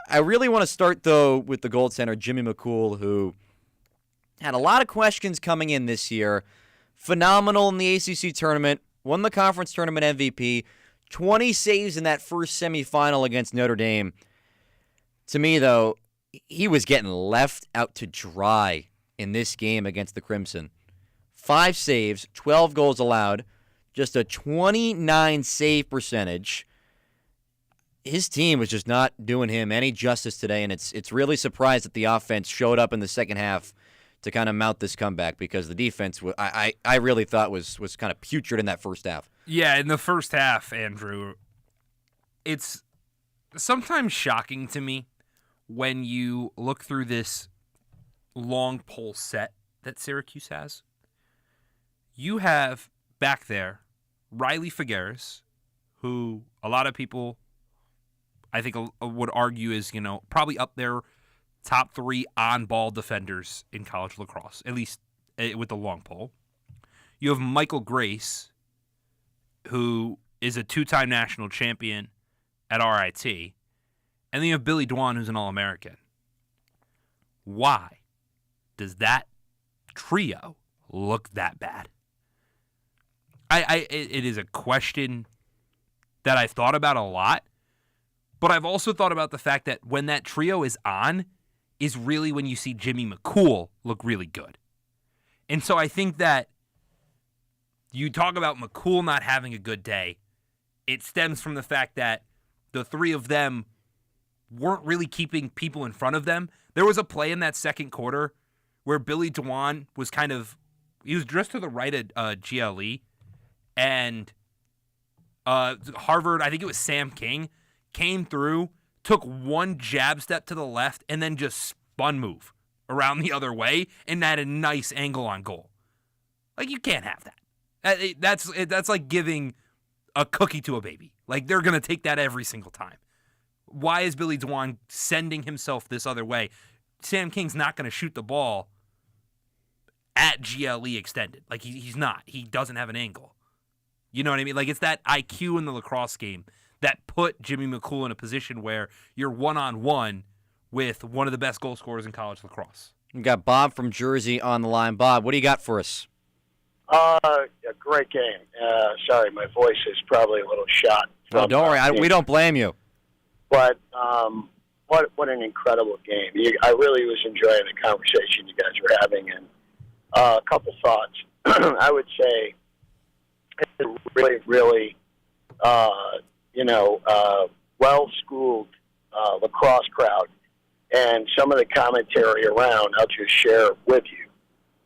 I really want to start, though, with the goaltender, Jimmy McCool, who had a lot of questions coming in this year. Phenomenal in the ACC tournament, won the conference tournament MVP, 20 saves in that first semifinal against Notre Dame. To me, though, he was getting left out to dry in this game against the Crimson. 5 saves, 12 goals allowed. just a 29 save percentage. His team was just not doing him any justice today, and it's really surprised that the offense showed up in the second half to kind of mount this comeback, because the defense, I really thought was kind of putrid in that first half. Yeah, in the first half, Andrew, it's sometimes shocking to me when you look through this long pole set that Syracuse has. You have back there Riley Figueres, who a lot of people, I think, would argue is, probably up there, top 3 on-ball defenders in college lacrosse, at least with the long pole. You have Michael Grace, who is a 2-time national champion at RIT, and then you have Billy Dwan, who's an All-American. Why does that trio look that bad? It is a question that I've thought about a lot, but I've also thought about the fact that when that trio is on is really when you see Jimmy McCool look really good. And so I think that you talk about McCool not having a good day, it stems from the fact that the three of them weren't really keeping people in front of them. There was a play in that second quarter where Billy Dwan was he was just to the right of GLE, and Harvard, I think it was Sam King, came through, took one jab step to the left, and then just spun move around the other way and had a nice angle on goal. Like, you can't have that. That's like giving a cookie to a baby. Like, they're going to take that every single time. Why is Billy Dwan sending himself this other way? Sam King's not going to shoot the ball at GLE extended. Like, he's not. He doesn't have an angle. You know what I mean? Like, it's that IQ in the lacrosse game that put Jimmy McCool in a position where you're one-on-one with one of the best goal scorers in college lacrosse. We got Bob from Jersey on the line. Bob, what do you got for us? A great game. Sorry, my voice is probably a little shot. Oh, don't worry. We don't blame you. But what an incredible game. I really was enjoying the conversation you guys were having. And a couple thoughts. I would say it's a really, really, well-schooled lacrosse crowd. And some of the commentary around, I'll just share with you.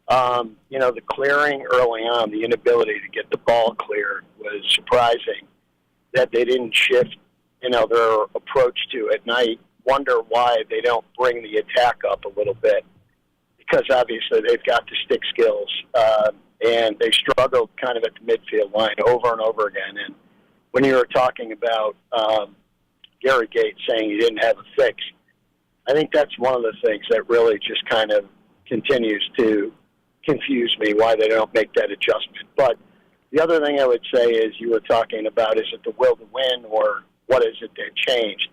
The clearing early on, the inability to get the ball cleared was surprising. That they didn't shift, their approach to it. And I wonder why they don't bring the attack up a little bit. Because obviously they've got the stick skills, and they struggled kind of at the midfield line over and over again. And when you were talking about Gary Gates saying he didn't have a fix, I think that's one of the things that really just kind of continues to confuse me, why they don't make that adjustment. But the other thing I would say is, you were talking about, is it the will to win, or what is it that changed?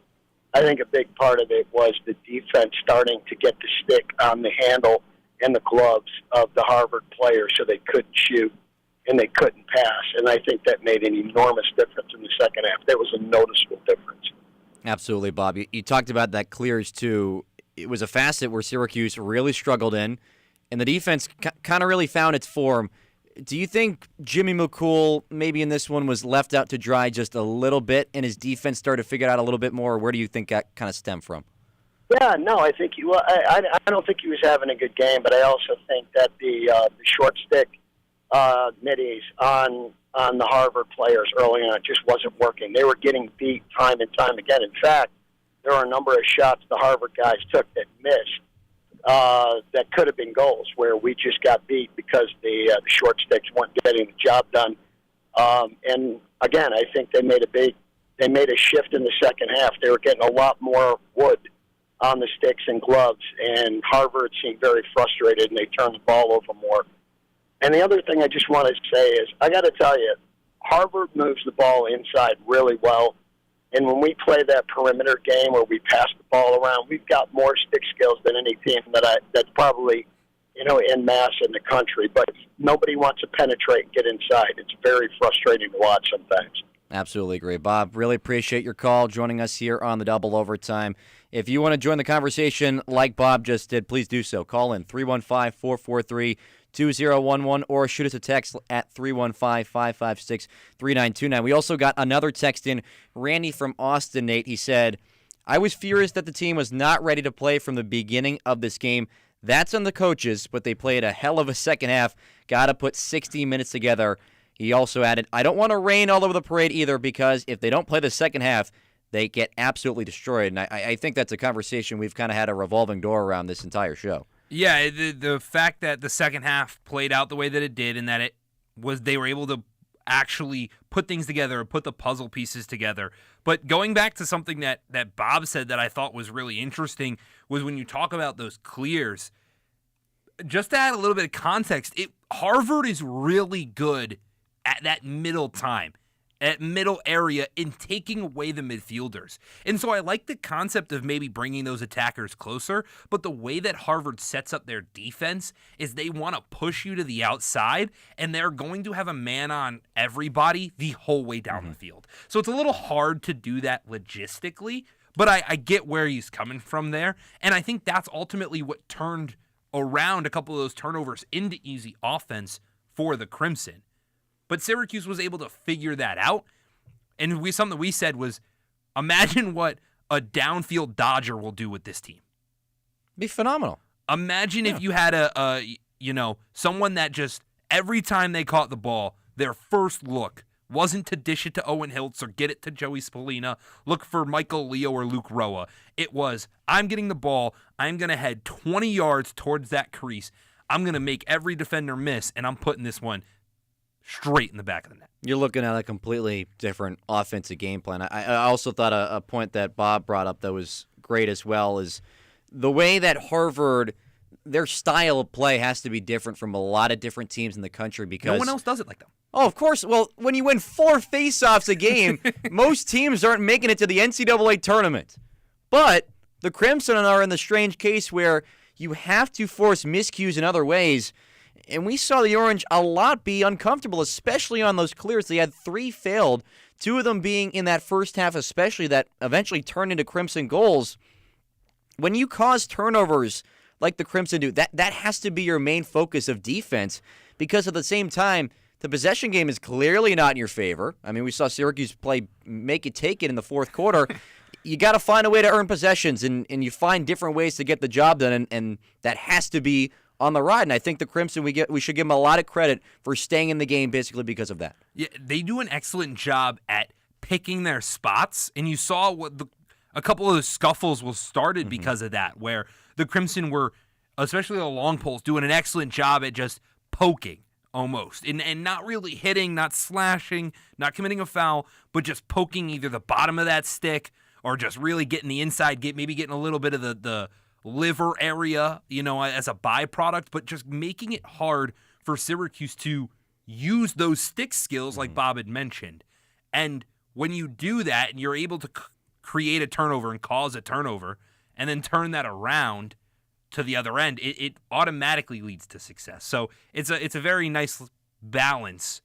I think a big part of it was the defense starting to get the stick on the handle and the gloves of the Harvard players so they couldn't shoot and they couldn't pass. And I think that made an enormous difference in the second half. There was a noticeable difference. Absolutely, Bob. You talked about that clears, too. It was a facet where Syracuse really struggled in, and the defense kind of really found its form. Do you think Jimmy McCool, maybe in this one, was left out to dry just a little bit, and his defense started to figure it out a little bit more, or where do you think that kind of stemmed from? Yeah, no, I think I don't think he was having a good game, but I also think that the short stick middies on the Harvard players early on just wasn't working. They were getting beat time and time again. In fact, there were a number of shots the Harvard guys took that missed that could have been goals, where we just got beat because the short sticks weren't getting the job done. And again, I think they made a shift in the second half. They were getting a lot more wood on the sticks and gloves, and Harvard seemed very frustrated, and they turned the ball over more. And the other thing I just want to say is, I got to tell you, Harvard moves the ball inside really well. And when we play that perimeter game where we pass the ball around, we've got more stick skills than any team that's probably, en masse in the country. But nobody wants to penetrate and get inside. It's very frustrating to watch sometimes. Absolutely agree. Bob, really appreciate your call, joining us here on the Double Overtime. If you want to join the conversation like Bob just did, please do so. Call in 315-443-2473. 2011 or shoot us a text at 315-556-3929. We also got another text in, Randy from Austin, Nate. He said, I was furious that the team was not ready to play from the beginning of this game. That's on the coaches, but they played a hell of a second half. Got to put 60 minutes together. He also added, I don't want to rain all over the parade either because if they don't play the second half, they get absolutely destroyed. And I think that's a conversation we've kind of had a revolving door around this entire show. Yeah, the fact that the second half played out the way that it did and that they were able to actually put things together and put the puzzle pieces together. But going back to something that Bob said that I thought was really interesting was when you talk about those clears, just to add a little bit of context, Harvard is really good at that middle time, at middle area in taking away the midfielders. And so I like the concept of maybe bringing those attackers closer, but the way that Harvard sets up their defense is they want to push you to the outside, and they're going to have a man on everybody the whole way down the field. So it's a little hard to do that logistically, but I get where he's coming from there, and I think that's ultimately what turned around a couple of those turnovers into easy offense for the Crimson. But Syracuse was able to figure that out. And something we said was, imagine what a downfield dodger will do with this team. Be phenomenal. Imagine if you had someone that just every time they caught the ball, their first look wasn't to dish it to Owen Hiltz or get it to Joey Spallina, look for Michael Leo or Luke Roa. It was, I'm getting the ball, I'm going to head 20 yards towards that crease. I'm going to make every defender miss, and I'm putting this one straight in the back of the net. You're looking at a completely different offensive game plan. I also thought a point that Bob brought up that was great as well is the way that Harvard, their style of play has to be different from a lot of different teams in the country because no one else does it like them. Oh, of course. Well, when you win 4 faceoffs a game, most teams aren't making it to the NCAA tournament. But the Crimson are in the strange case where you have to force miscues in other ways. And we saw the Orange a lot be uncomfortable, especially on those clears. They had 3 failed, 2 of them being in that first half especially that eventually turned into Crimson goals. When you cause turnovers like the Crimson do, that has to be your main focus of defense because at the same time, the possession game is clearly not in your favor. I mean, we saw Syracuse play make it take it in the fourth quarter. You got to find a way to earn possessions, and you find different ways to get the job done, and that has to be on the ride. And I think the Crimson, we should give them a lot of credit for staying in the game basically because of that. Yeah, they do an excellent job at picking their spots, and you saw a couple of the scuffles was started because of that, where the Crimson were, especially the long poles, doing an excellent job at just poking almost, and not really hitting, not slashing, not committing a foul, but just poking either the bottom of that stick or just really getting the inside, maybe getting a little bit of the liver area, as a byproduct, but just making it hard for Syracuse to use those stick skills like Bob had mentioned. And when you do that and you're able to create a turnover and cause a turnover and then turn that around to the other end, it automatically leads to success. So it's a very nice balance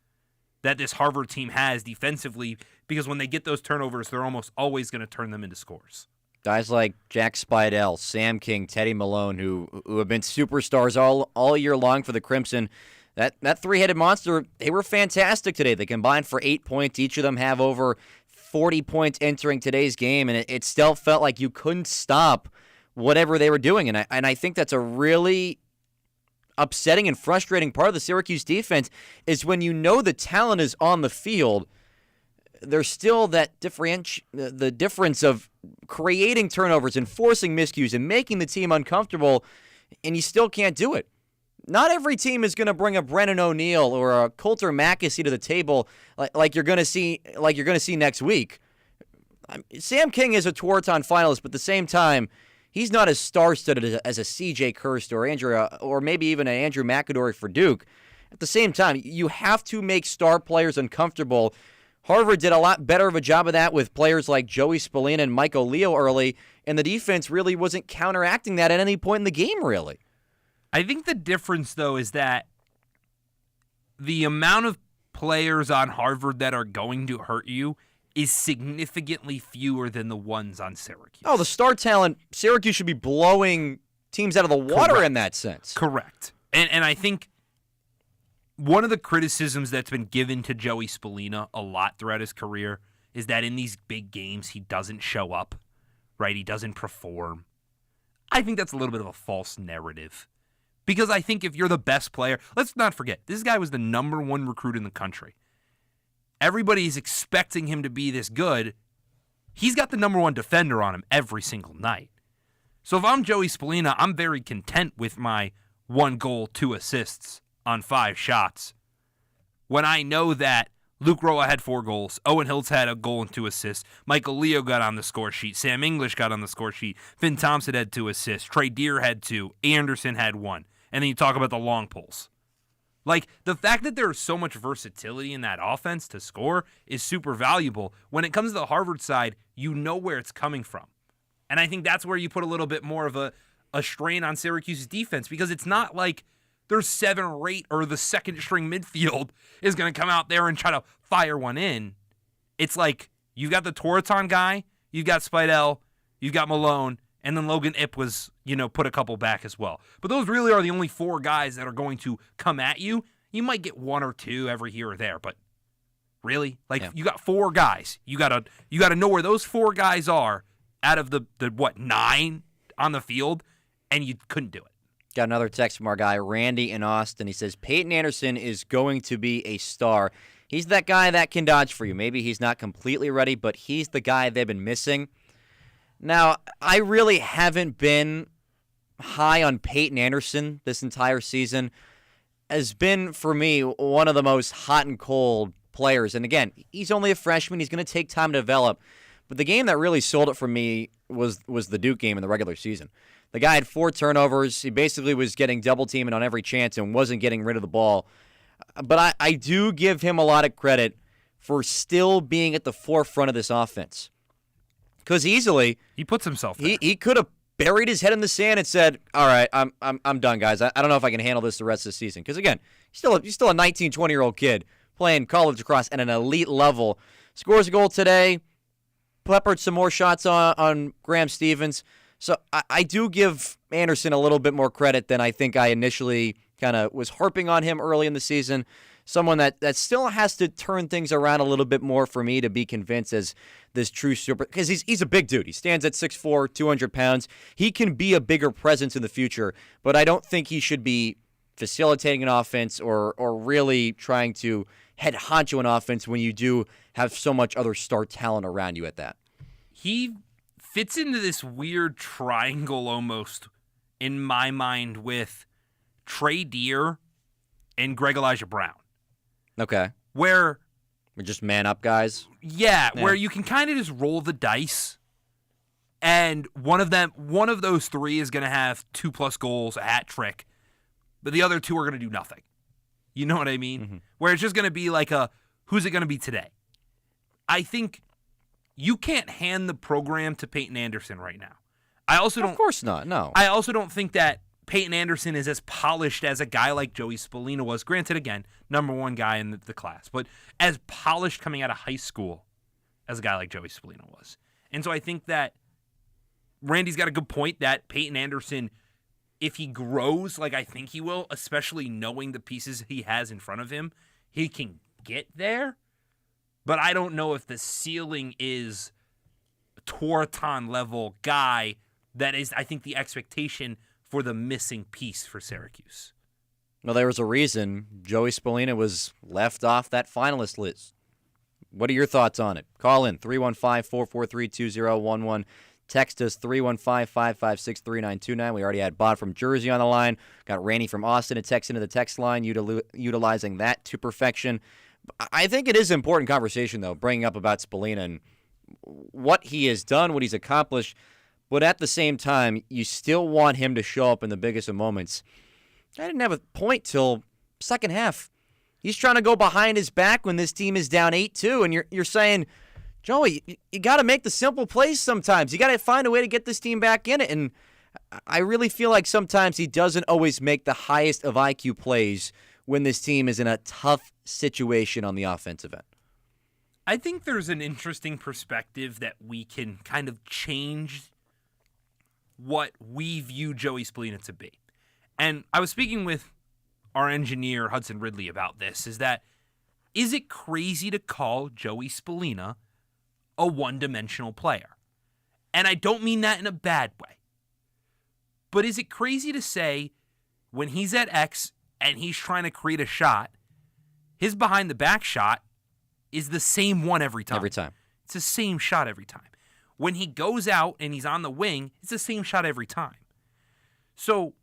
that this Harvard team has defensively because when they get those turnovers, they're almost always going to turn them into scores. Guys like Jack Spidell, Sam King, Teddy Malone, who have been superstars all year long for the Crimson, that three-headed monster, they were fantastic today. They combined for 8 points. Each of them have over 40 points entering today's game, and it still felt like you couldn't stop whatever they were doing. And I think that's a really upsetting and frustrating part of the Syracuse defense is when you know the talent is on the field, there's still that the difference of creating turnovers and forcing miscues and making the team uncomfortable, and you still can't do it. Not every team is going to bring a Brennan O'Neill or a Coulter Mackesy to the table like you're going to see next week. Sam King is a Tewaaraton finalist, but at the same time, he's not as star-studded as a C.J. Kirst or maybe even an Andrew McAdory for Duke. At the same time, you have to make star players uncomfortable. Harvard did a lot better of a job of that with players like Joey Spallina and Michael Leo early, and the defense really wasn't counteracting that at any point in the game, really. I think the difference, though, is that the amount of players on Harvard that are going to hurt you is significantly fewer than the ones on Syracuse. Oh, the star talent, Syracuse should be blowing teams out of the water Correct. In that sense. Correct. And I think one of the criticisms that's been given to Joey Spallina a lot throughout his career is that in these big games, he doesn't show up, right? He doesn't perform. I think that's a little bit of a false narrative. Because I think if you're the best player, let's not forget, this guy was the number 1 recruit in the country. Everybody's expecting him to be this good. He's got the number 1 defender on him every single night. So if I'm Joey Spallina, I'm very content with my 1 goal, 2 assists on 5 shots. When I know that Luke Roa had 4 goals, Owen Hiltz had a goal and 2 assists, Michael Leo got on the score sheet, Sam English got on the score sheet, Finn Thompson had 2 assists, Trey Deer had 2, Anderson had 1. And then you talk about the long pulls. Like, the fact that there's so much versatility in that offense to score is super valuable. When it comes to the Harvard side, you know where it's coming from. And I think that's where you put a little bit more of a strain on Syracuse's defense, because it's not like there's 7 or 8 or the second string midfield is going to come out there and try to fire one in. It's like you've got the Toraton guy, you've got Spidell, you've got Malone, and then Logan Ipp was, put a couple back as well. But those really are the only 4 guys that are going to come at you. You might get 1 or 2 every here or there, but really? You got 4 guys. You gotta know where those 4 guys are out of the 9 on the field, and you couldn't do it. Got another text from our guy, Randy in Austin. He says, Peyton Anderson is going to be a star. He's that guy that can dodge for you. Maybe he's not completely ready, but he's the guy they've been missing. Now, I really haven't been high on Peyton Anderson this entire season. Has been, for me, one of the most hot and cold players. And again, he's only a freshman. He's going to take time to develop. But the game that really sold it for me was the Duke game in the regular season. The guy had 4 turnovers. He basically was getting double-teaming on every chance and wasn't getting rid of the ball. But I do give him a lot of credit for still being at the forefront of this offense. Because easily he puts himself there. He could have buried his head in the sand and said, "All right, I'm done, guys. I don't know if I can handle this the rest of the season." Because again, he's still a 19, 20-year-old kid playing college lacrosse at an elite level. Scores a goal today, peppered some more shots on Graham Stevens. So I do give Anderson a little bit more credit than I think I initially kind of was harping on him early in the season. Someone that still has to turn things around a little bit more for me to be convinced as this true super, because he's a big dude. He stands at 6'4", 200 pounds. He can be a bigger presence in the future, but I don't think he should be facilitating an offense or really trying to head honcho an offense when you do have so much other star talent around you at that. He fits into this weird triangle almost, in my mind, with Trey Deer and Greg Elijah Brown. Okay. Where we're just man up guys? Yeah, where you can kind of just roll the dice, and one of those 3 is going to have 2+ goals, a hat trick, but the other 2 are going to do nothing. You know what I mean? Mm-hmm. Where it's just going to be like who's it going to be today? I think you can't hand the program to Peyton Anderson right now. Of course not, no. I also don't think that Peyton Anderson is as polished as a guy like Joey Spallina was. Granted, again, number 1 guy in the class, but as polished coming out of high school as a guy like Joey Spallina was. And so I think that Randy's got a good point that Peyton Anderson, if he grows like I think he will, especially knowing the pieces he has in front of him, he can get there. But I don't know if the ceiling is Toraton level guy that is, I think, the expectation for the missing piece for Syracuse. Well, there was a reason Joey Spallina was left off that finalist list. What are your thoughts on it? Call in 315-443-2011. Text us 315-556-3929. We already had Bob from Jersey on the line. Got Randy from Austin to text into the text line, utilizing that to perfection. I think it is an important conversation, though, bringing up about Spallina and what he has done, what he's accomplished. But at the same time, you still want him to show up in the biggest of moments. I didn't have a point till second half. He's trying to go behind his back when this team is down 8-2, and you're saying, Joey, you got to make the simple plays sometimes. You got to find a way to get this team back in it. And I really feel like sometimes he doesn't always make the highest of IQ plays when this team is in a tough situation on the offensive end. I think there's an interesting perspective that we can kind of change what we view Joey Spallina to be. And I was speaking with our engineer Hudson Ridley about this, is it crazy to call Joey Spallina a one-dimensional player? And I don't mean that in a bad way. But is it crazy to say when he's at X and he's trying to create a shot, his behind-the-back shot is the same one every time? Every time. It's the same shot every time. When he goes out and he's on the wing, it's the same shot every time. So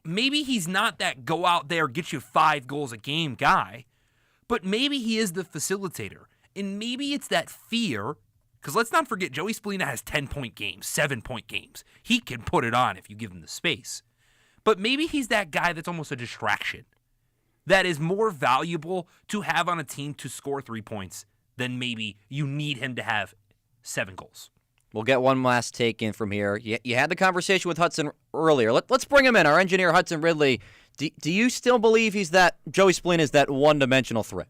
maybe he's not that go out there, get you 5 goals a game guy, but maybe he is the facilitator. And maybe it's that fear, because let's not forget, Joey Spallina has 10-point games, 7-point games. He can put it on if you give him the space. But maybe he's that guy that's almost a distraction, that is more valuable to have on a team to score 3 points than maybe you need him to have 7 goals. We'll get one last take in from here. You had the conversation with Hudson earlier. Let's bring him in. Our engineer, Hudson Ridley. Do you still believe Joey Spallina is that one-dimensional threat?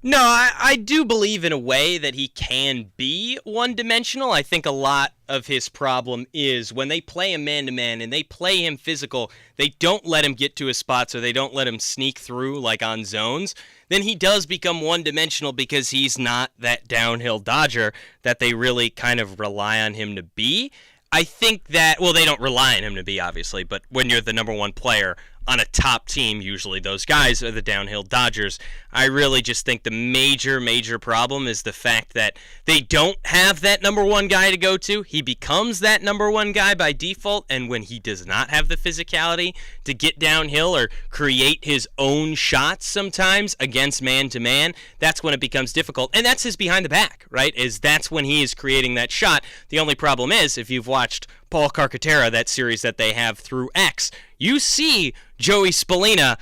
No, I do believe in a way that he can be one-dimensional. I think a lot of his problem is when they play him man-to-man and they play him physical, they don't let him get to his spots or they don't let him sneak through like on zones. Then he does become one-dimensional because he's not that downhill dodger that they really kind of rely on him to be. I think that, well, they don't rely on him to be, obviously, but when you're the number one player on a top team, usually those guys are the downhill dodgers. I really just think the major problem is the fact that they don't have that number one guy to go to. He becomes that number one guy by default, and when he does not have the physicality to get downhill or create his own shots sometimes against man-to-man, that's when it becomes difficult. And that's his behind the back, right? That's when he is creating that shot. The only problem is, if you've watched Paul Carcaterra, that series that they have through X, you see Joey Spallina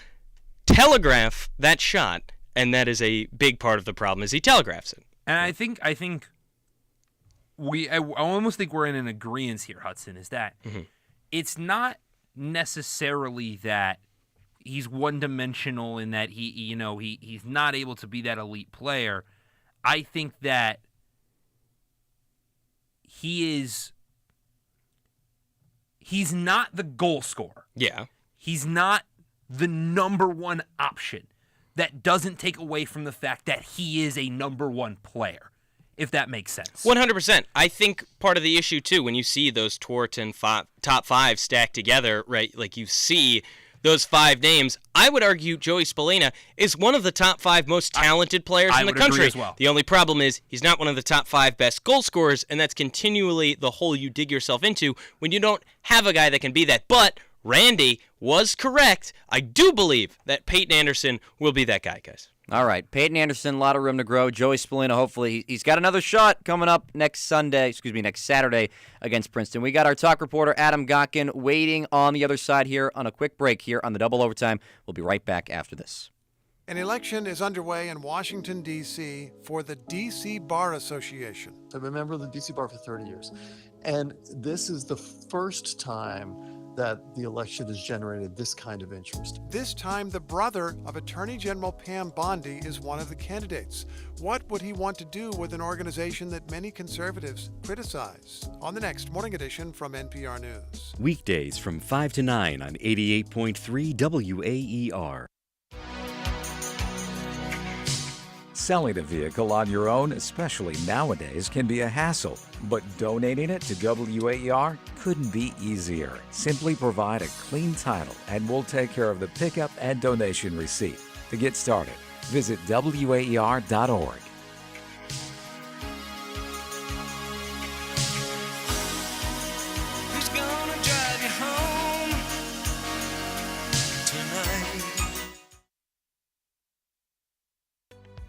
telegraph that shot, and that is a big part of the problem, is he telegraphs it. And I think I almost think we're in an agreement here, Hudson, is that it's not necessarily that he's one-dimensional in that he's not able to be that elite player. I think that he's not the goal scorer. Yeah. He's not the number one option. That doesn't take away from the fact that he is a number one player, if that makes sense. 100%. I think part of the issue, too, when you see those Torton top 5 stacked together, right, like you see those 5 names, I would argue Joey Spallina is one of the top 5 most talented players in the country. Agree as well. The only problem is he's not one of the top 5 best goal scorers, and that's continually the hole you dig yourself into when you don't have a guy that can be that. But Randy was correct. I do believe that Peyton Anderson will be that guy, guys. All right, Peyton Anderson, a lot of room to grow. Joey Spallina, hopefully, he's got another shot coming up next Saturday against Princeton. We got our talk reporter, Adam Gotkin, waiting on the other side here on a quick break here on the Double Overtime. We'll be right back after this. An election is underway in Washington, D.C. for the D.C. Bar Association. I've been a member of the D.C. Bar for 30 years, and this is the first time that the election has generated this kind of interest. This time, the brother of Attorney General Pam Bondi is one of the candidates. What would he want to do with an organization that many conservatives criticize? On the next Morning Edition from NPR News. Weekdays from 5 to 9 on 88.3 WAER. Selling a vehicle on your own, especially nowadays, can be a hassle, but donating it to WAER couldn't be easier. Simply provide a clean title and we'll take care of the pickup and donation receipt. To get started, visit WAER.org. Who's gonna drive you home tonight?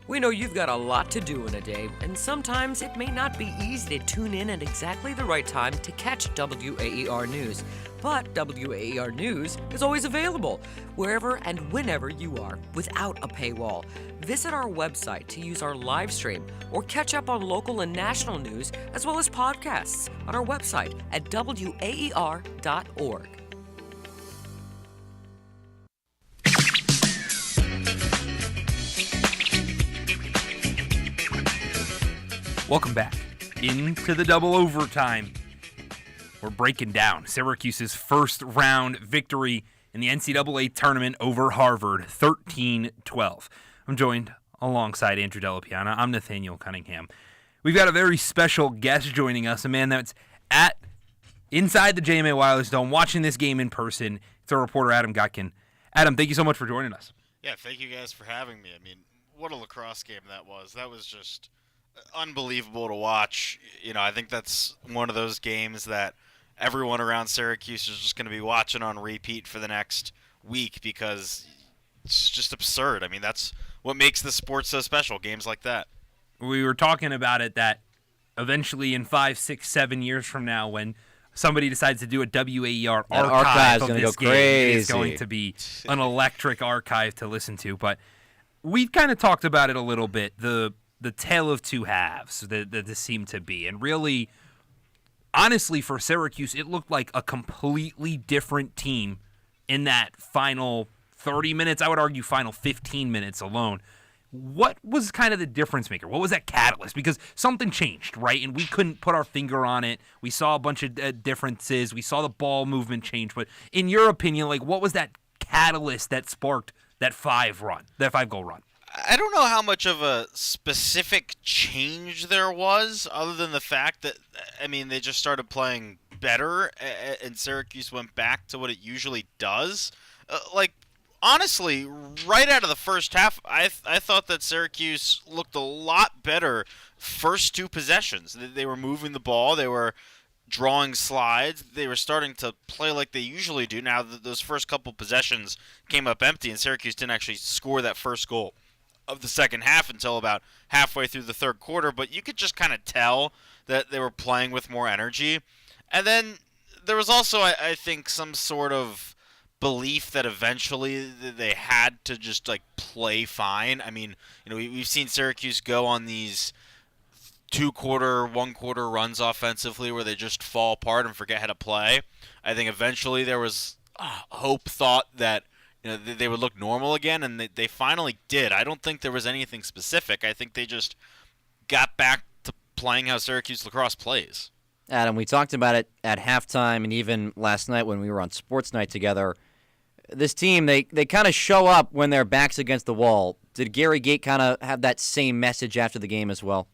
We know you've got a lot to do in a day, and sometimes it may not be easy to tune in at exactly the right time to catch WAER News. But WAER News is always available, wherever and whenever you are, without a paywall. Visit our website to use our live stream, or catch up on local and national news, as well as podcasts on our website at WAER.org. Welcome back into the Double Overtime. We're breaking down Syracuse's first round victory in the NCAA tournament over Harvard, 13-12. I'm joined alongside Andrew Delapiana. I'm Nathaniel Cunningham. We've got a very special guest joining us, a man that's inside the JMA Wireless Dome watching this game in person. It's our reporter, Adam Gotkin. Adam, thank you so much for joining us. Yeah, thank you guys for having me. I mean, what a lacrosse game that was. That was just unbelievable to watch. You know, I think that's one of those games that everyone around Syracuse is just going to be watching on repeat for the next week because it's just absurd. I mean, that's what makes the sport so special, games like that. We were talking about it that eventually in 5, 6, 7 years from now when somebody decides to do a WAER archive of this game, it is going to be an electric archive to listen to. But we've kind of talked about it a little bit, the tale of two halves that this seemed to be. And really, honestly, for Syracuse, it looked like a completely different team in that final 30 minutes, I would argue final 15 minutes alone. What was kind of the difference maker? What was that catalyst? Because something changed, right? And we couldn't put our finger on it. We saw a bunch of differences. We saw the ball movement change. But in your opinion, like, what was that catalyst that sparked that 5-goal run? I don't know how much of a specific change there was, other than the fact that, I mean, they just started playing better, and Syracuse went back to what it usually does. Honestly, right out of the first half, I thought that Syracuse looked a lot better first two possessions. They were moving the ball. They were drawing slides. They were starting to play like they usually do. Now, those first couple possessions came up empty, and Syracuse didn't actually score that first goal of the second half until about halfway through the third quarter. But you could just kind of tell that they were playing with more energy. And then there was also, I think, some sort of belief that eventually they had to just play fine. I mean, we've seen Syracuse go on these 2-quarter, 1-quarter runs offensively where they just fall apart and forget how to play. I think eventually there was hope thought that they would look normal again, and they finally did. I don't think there was anything specific. I think they just got back to playing how Syracuse lacrosse plays. Adam, we talked about it at halftime and even last night when we were on Sports Night together. This team, they kind of show up when their back's against the wall. Did Gary Gait kind of have that same message after the game as well?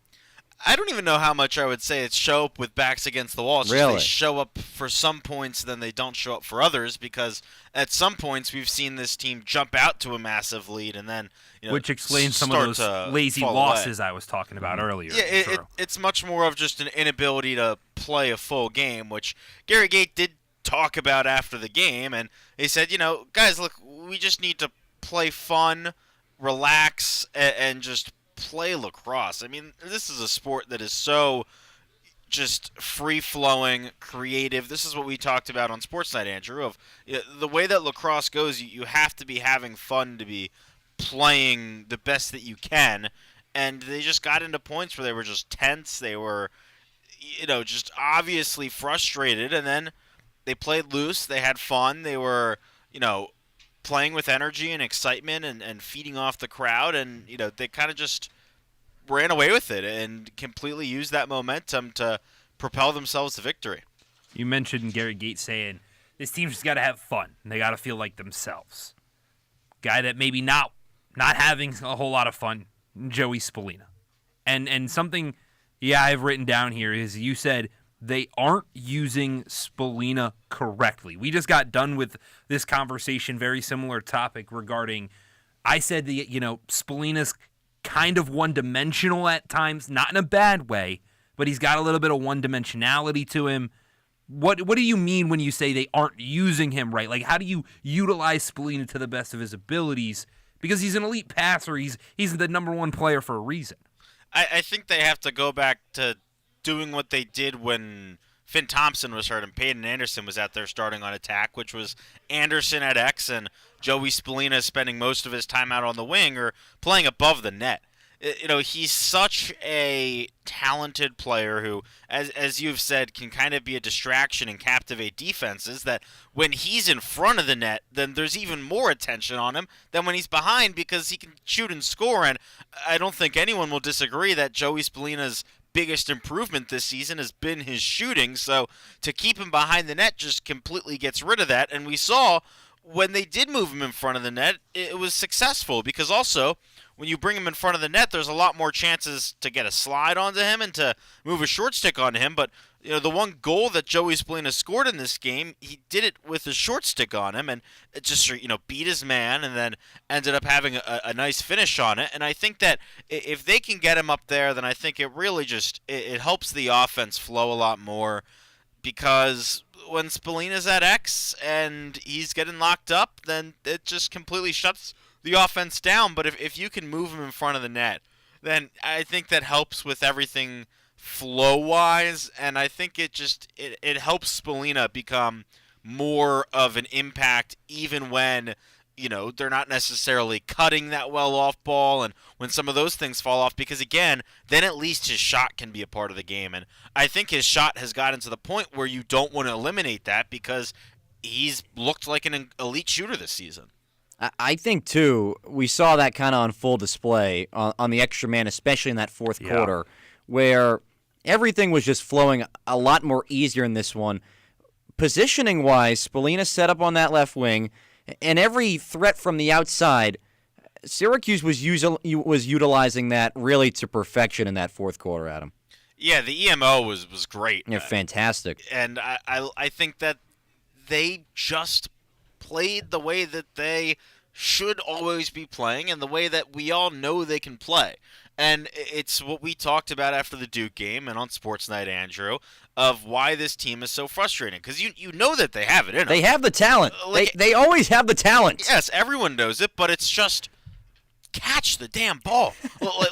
I don't even know how much I would say it's show up with backs against the wall. It's really? Just they show up for some points, then they don't show up for others, because at some points we've seen this team jump out to a massive lead and then which explains some of those lazy losses I was talking about earlier. Yeah, it's much more of just an inability to play a full game, which Gary Gait did talk about after the game, and he said, guys, look, we just need to play fun, relax, and just play lacrosse. I mean, this is a sport that is so just free-flowing, creative. This is what we talked about on Sports Night, Andrew, of the way that lacrosse goes, you have to be having fun to be playing the best that you can, and they just got into points where they were just tense, they were, just obviously frustrated, and then they played loose, they had fun, they were, playing with energy and excitement and feeding off the crowd, and they kind of just ran away with it and completely used that momentum to propel themselves to victory. You mentioned Gary Gait saying this team's just got to have fun and they got to feel like themselves. Guy that maybe not having a whole lot of fun, Joey Spallina. And something I've written down here is you said they aren't using Spallina correctly. We just got done with this conversation, very similar topic regarding, I said that, Spallina's kind of one-dimensional at times, not in a bad way, but he's got a little bit of one-dimensionality to him. What do you mean when you say they aren't using him right? Like, how do you utilize Spallina to the best of his abilities? Because he's an elite passer. He's the number one player for a reason. I think they have to go back to doing what they did when Finn Thompson was hurt and Peyton Anderson was out there starting on attack, which was Anderson at X and Joey Spallina spending most of his time out on the wing or playing above the net. He's such a talented player who, as you've said, can kind of be a distraction and captivate defenses, that when he's in front of the net, then there's even more attention on him than when he's behind, because he can shoot and score. And I don't think anyone will disagree that Joey Spallina's biggest improvement this season has been his shooting. So to keep him behind the net just completely gets rid of that. And we saw when they did move him in front of the net, it was successful because also when you bring him in front of the net, there's a lot more chances to get a slide onto him and to move a short stick onto him. But the one goal that Joey Spallina scored in this game, he did it with a short stick on him, and it just beat his man, and then ended up having a nice finish on it. And I think that if they can get him up there, then I think it really just it helps the offense flow a lot more. Because when Spallina's at X and he's getting locked up, then it just completely shuts the offense down. But if you can move him in front of the net, then I think that helps with everything flow-wise, and I think it helps Spallina become more of an impact even when they're not necessarily cutting that well off ball, and when some of those things fall off, because again, then at least his shot can be a part of the game. And I think his shot has gotten to the point where you don't want to eliminate that because he's looked like an elite shooter this season. I think, too, we saw that kind of on full display on the extra man, especially in that fourth quarter, where everything was just flowing a lot more easier in this one. Positioning-wise, Spallina set up on that left wing, and every threat from the outside, Syracuse was utilizing that really to perfection in that fourth quarter, Adam. Yeah, the EMO was great. Yeah, fantastic. And I think that they just played the way that they should always be playing and the way that we all know they can play. And it's what we talked about after the Duke game and on Sports Night, Andrew, of why this team is so frustrating. Because you know that they have it in them. They have the talent. They always have the talent. Yes, everyone knows it, but it's just catch the damn ball.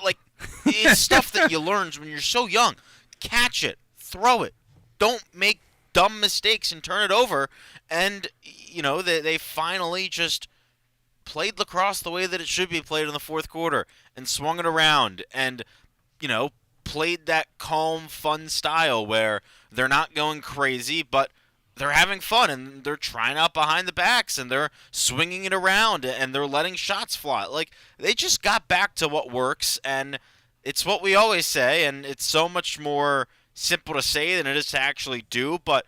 Like it's stuff that you learn when you're so young. Catch it. Throw it. Don't make dumb mistakes and turn it over. And, they finally just played lacrosse the way that it should be played in the fourth quarter and swung it around and, played that calm, fun style where they're not going crazy, but they're having fun and they're trying out behind the backs and they're swinging it around and they're letting shots fly. Like, they just got back to what works, and it's what we always say, and it's so much more simple to say than it is to actually do, but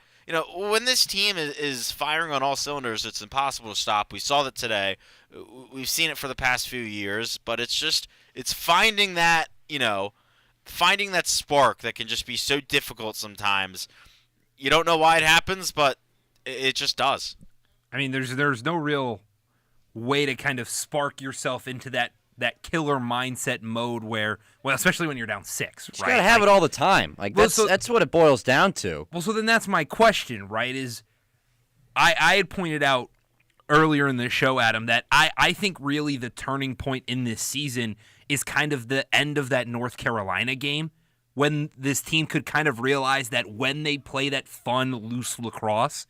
when this team is firing on all cylinders, it's impossible to stop. We saw that today. We've seen it for the past few years, but it's finding that, finding that spark that can just be so difficult sometimes. You don't know why it happens, but it just does. I mean, there's no real way to kind of spark yourself into that killer mindset mode where, well, especially when you're down 6, you right? You gotta have it all the time. Like, that's what it boils down to. Well, so then that's my question, right? Is I had pointed out earlier in the show, Adam, that I think really the turning point in this season is kind of the end of that North Carolina game, when this team could kind of realize that when they play that fun, loose lacrosse,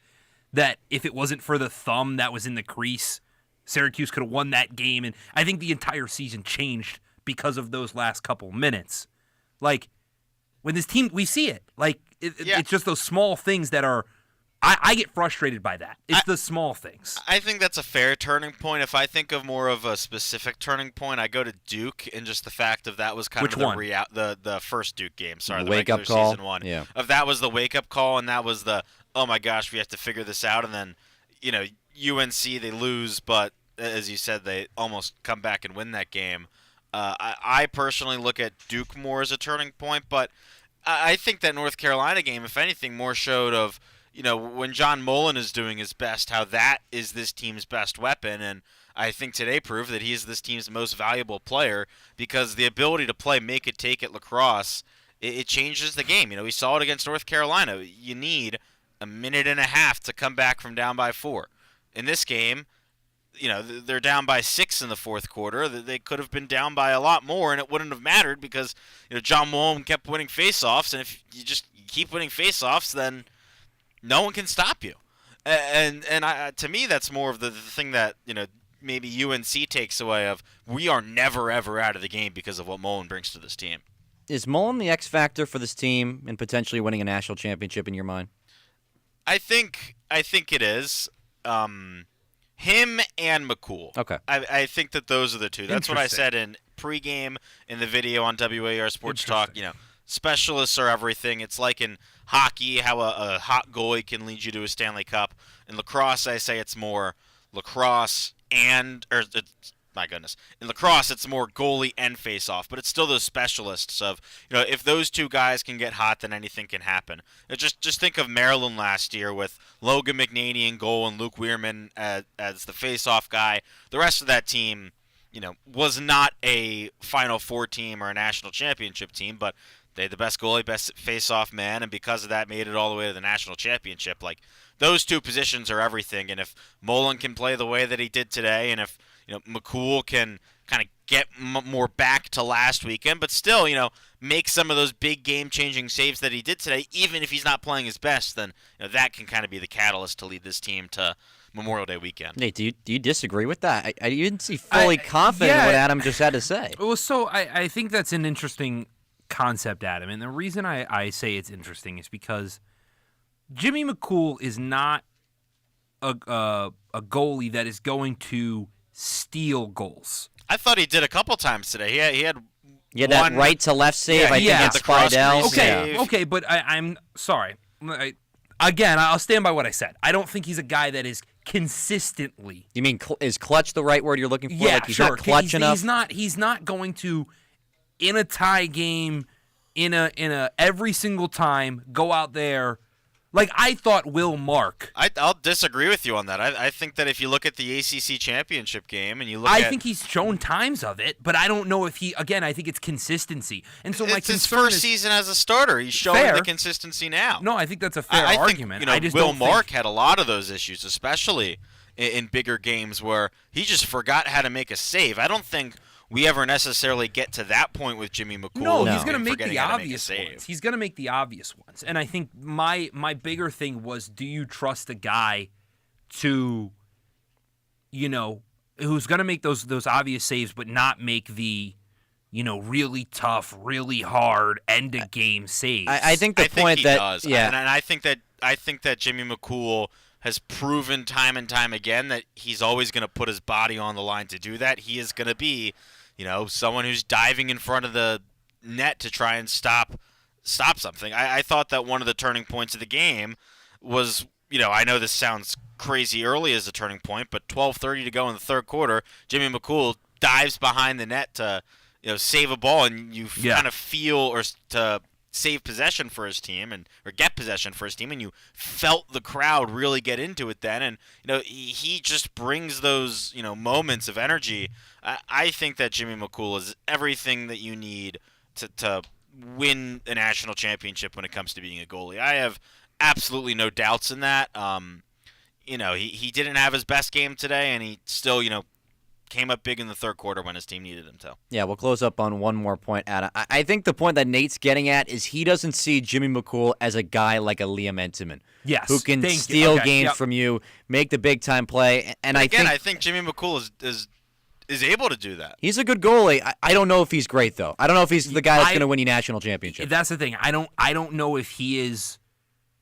that if it wasn't for the thumb that was in the crease, Syracuse could have won that game. And I think the entire season changed because of those last couple minutes. Like, when this team, we see it. Like, it's just those small things that are, I get frustrated by that. It's the small things. I think that's a fair turning point. If I think of more of a specific turning point, I go to Duke, and just the fact of that was kind Which of one? the first Duke game. Sorry, the wake-up regular call? season one. Yeah. Of that was the wake-up call, and that was the, oh my gosh, we have to figure this out. And then, UNC, they lose, but as you said, they almost come back and win that game. I personally look at Duke more as a turning point, but I think that North Carolina game, if anything, more showed of, when John Mullen is doing his best, how that is this team's best weapon. And I think today proved that he is this team's most valuable player, because the ability to play make it, take it lacrosse, it changes the game. We saw it against North Carolina. You need a minute and a half to come back from down by 4. In this game, they're down by 6 in the fourth quarter. They could have been down by a lot more, and it wouldn't have mattered because John Mullen kept winning faceoffs, and if you just keep winning faceoffs, then no one can stop you. And to me, that's more of the thing that maybe UNC takes away of, we are never ever out of the game because of what Mullen brings to this team. Is Mullen the X factor for this team and potentially winning a national championship in your mind? I think it is. Him and McCool. Okay. I think that those are the two. That's what I said in pregame in the video on WAR Sports Talk. Specialists are everything. It's like in hockey, how a hot goalie can lead you to a Stanley Cup. In lacrosse, I say it's more lacrosse my goodness. In lacrosse, it's more goalie and face-off, but it's still those specialists of, if those two guys can get hot, then anything can happen. Just think of Maryland last year with Logan McNaney in goal and Luke Weirman as the face-off guy. The rest of that team, was not a Final Four team or a national championship team, but they had the best goalie, best face-off man, and because of that, made it all the way to the national championship. Like, those two positions are everything, and if Mullen can play the way that he did today, and if McCool can kind of get more back to last weekend, but still, make some of those big game-changing saves that he did today, even if he's not playing his best, then that can kind of be the catalyst to lead this team to Memorial Day weekend. Nate, do you disagree with that? I didn't see fully confident in what Adam just had to say. Well, so I think that's an interesting concept, Adam, and the reason I say it's interesting is because Jimmy McCool is not a goalie that is going to steal goals. I thought he did a couple times today. He had that right to left save. I think it's Spidell. Okay, but I'm sorry. Again, I'll stand by what I said. I don't think he's a guy that is consistently. You mean is clutch the right word you're looking for? Yeah, like he's sure. not clutch enough. He's not going to, in a tie game, in a every single time go out there. Like, I thought Will Mark. I'll disagree with you on that. I think that if you look at the ACC championship game and you look I think he's shown times of it, but I don't know if I think it's consistency. And so it's his first season as a starter. He's showing the consistency now. No, I think that's a fair argument. I just Will Mark had a lot of those issues, especially in bigger games where he just forgot how to make a save. I don't think we ever necessarily get to that point with Jimmy McCool. No, he's going to make the obvious ones. He's going to make the obvious ones. And I think my bigger thing was, do you trust a guy to, who's going to make those obvious saves but not make the, really tough, really hard end-of-game saves? I think the point he that does. Yeah, and I think that Jimmy McCool has proven time and time again that he's always going to put his body on the line to do that. He is going to be, someone who's diving in front of the net to try and stop something. I thought that one of the turning points of the game was, I know this sounds crazy early as a turning point, but 12:30 to go in the third quarter, Jimmy McCool dives behind the net to, save a ball, and you kind of feel, or to save possession for his team or get possession for his team, and you felt the crowd really get into it then, and he just brings those moments of energy. I think that Jimmy McCool is everything that you need to win a national championship when it comes to being a goalie. I have absolutely no doubts in that. He didn't have his best game today, and he still came up big in the third quarter when his team needed him to. Yeah, we'll close up on one more point, Adam. I think the point that Nate's getting at is he doesn't see Jimmy McCool as a guy like a Liam Entenmann. Yes. Who can steal games from you, make the big-time play. And I think Jimmy McCool is able to do that. He's a good goalie. I don't know if he's great, though. I don't know if he's the guy that's going to win you national championship. That's the thing. I don't know if he is.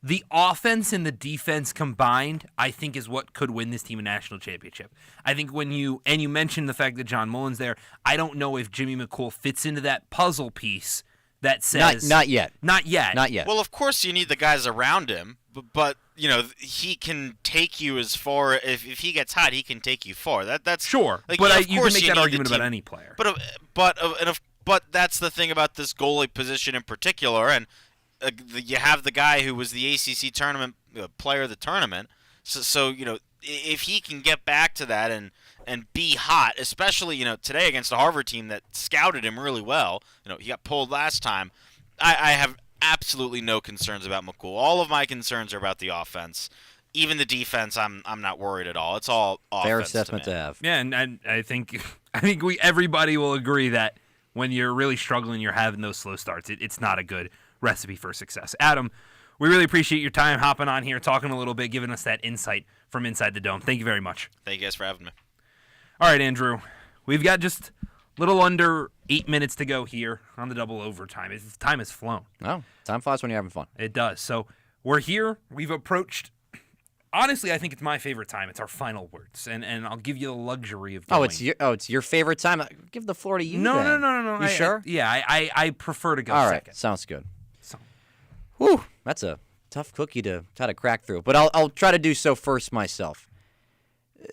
The offense and the defense combined, I think, is what could win this team a national championship. I think you mentioned the fact that John Mullen's there, I don't know if Jimmy McCool fits into that puzzle piece that says... Not yet. Not yet. Well, of course you need the guys around him, but he can take you as far... If he gets hot, he can take you far. That's sure, like, but you can make that argument about any player. But that's the thing about this goalie position in particular, and... you have the guy who was the ACC tournament player of the tournament, so if he can get back to that and be hot, especially today against a Harvard team that scouted him really well. He got pulled last time. I have absolutely no concerns about McCool. All of my concerns are about the offense. Even the defense, I'm not worried at all. It's all offense. Fair assessment to have. Yeah, and I think everybody will agree that when you're really struggling, you're having those slow starts. It's not a good recipe for success. Adam, we really appreciate your time hopping on here, talking a little bit, giving us that insight from inside the dome. Thank you very much. Thank you guys for having me. All right, Andrew, we've got just a little under 8 minutes to go here on the double overtime. Time has flown. Oh, time flies when you're having fun. It does. So we're here. We've approached... Honestly, I think it's my favorite time. It's our final words, and I'll give you the luxury of going. It's your favorite time. Give the floor to you. No. You sure? I prefer to go All second. right, sounds good. Whew, that's a tough cookie to try to crack through, but I'll try to do so first myself.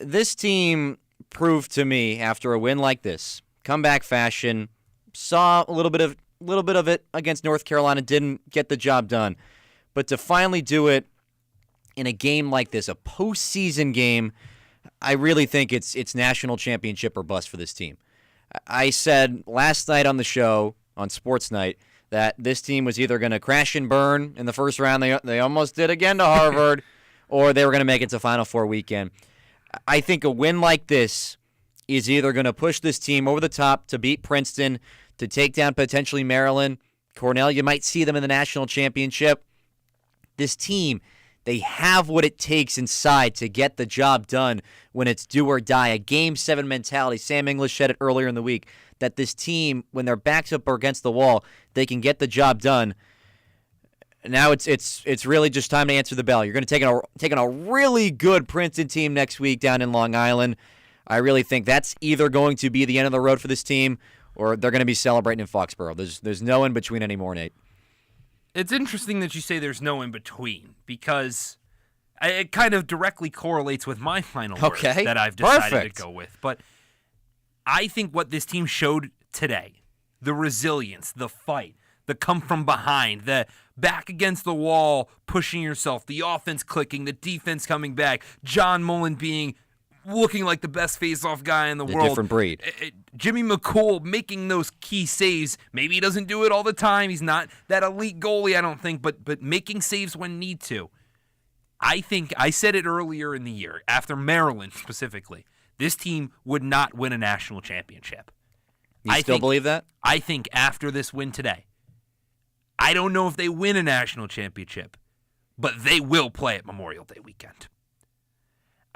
This team proved to me after a win like this, comeback fashion, saw a little bit of it against North Carolina, didn't get the job done. But to finally do it in a game like this, a postseason game, I really think it's national championship or bust for this team. I said last night on the show, on Sports Night, that this team was either going to crash and burn in the first round, they almost did again to Harvard, or they were going to make it to Final Four weekend. I think a win like this is either going to push this team over the top to beat Princeton, to take down potentially Maryland. Cornell, you might see them in the national championship. This team, they have what it takes inside to get the job done when it's do or die. A Game 7 mentality. Sam English said it earlier in the week, that this team, when their backs up or against the wall, they can get the job done. Now it's really just time to answer the bell. You're going to take on a really good Princeton team next week down in Long Island. I really think that's either going to be the end of the road for this team, or they're going to be celebrating in Foxborough. There's no in between anymore, Nate. It's interesting that you say there's no in between, because it kind of directly correlates with my final words that I've decided to go with. But I think what this team showed today, the resilience, the fight, the come from behind, the back against the wall, pushing yourself, the offense clicking, the defense coming back, John Mullen looking like the best face-off guy in the world. Different breed. Jimmy McCool making those key saves. Maybe he doesn't do it all the time. He's not that elite goalie, I don't think, but making saves when need to. I think I said it earlier in the year, after Maryland specifically, this team would not win a national championship. You still believe that? I think after this win today, I don't know if they win a national championship, but they will play at Memorial Day weekend.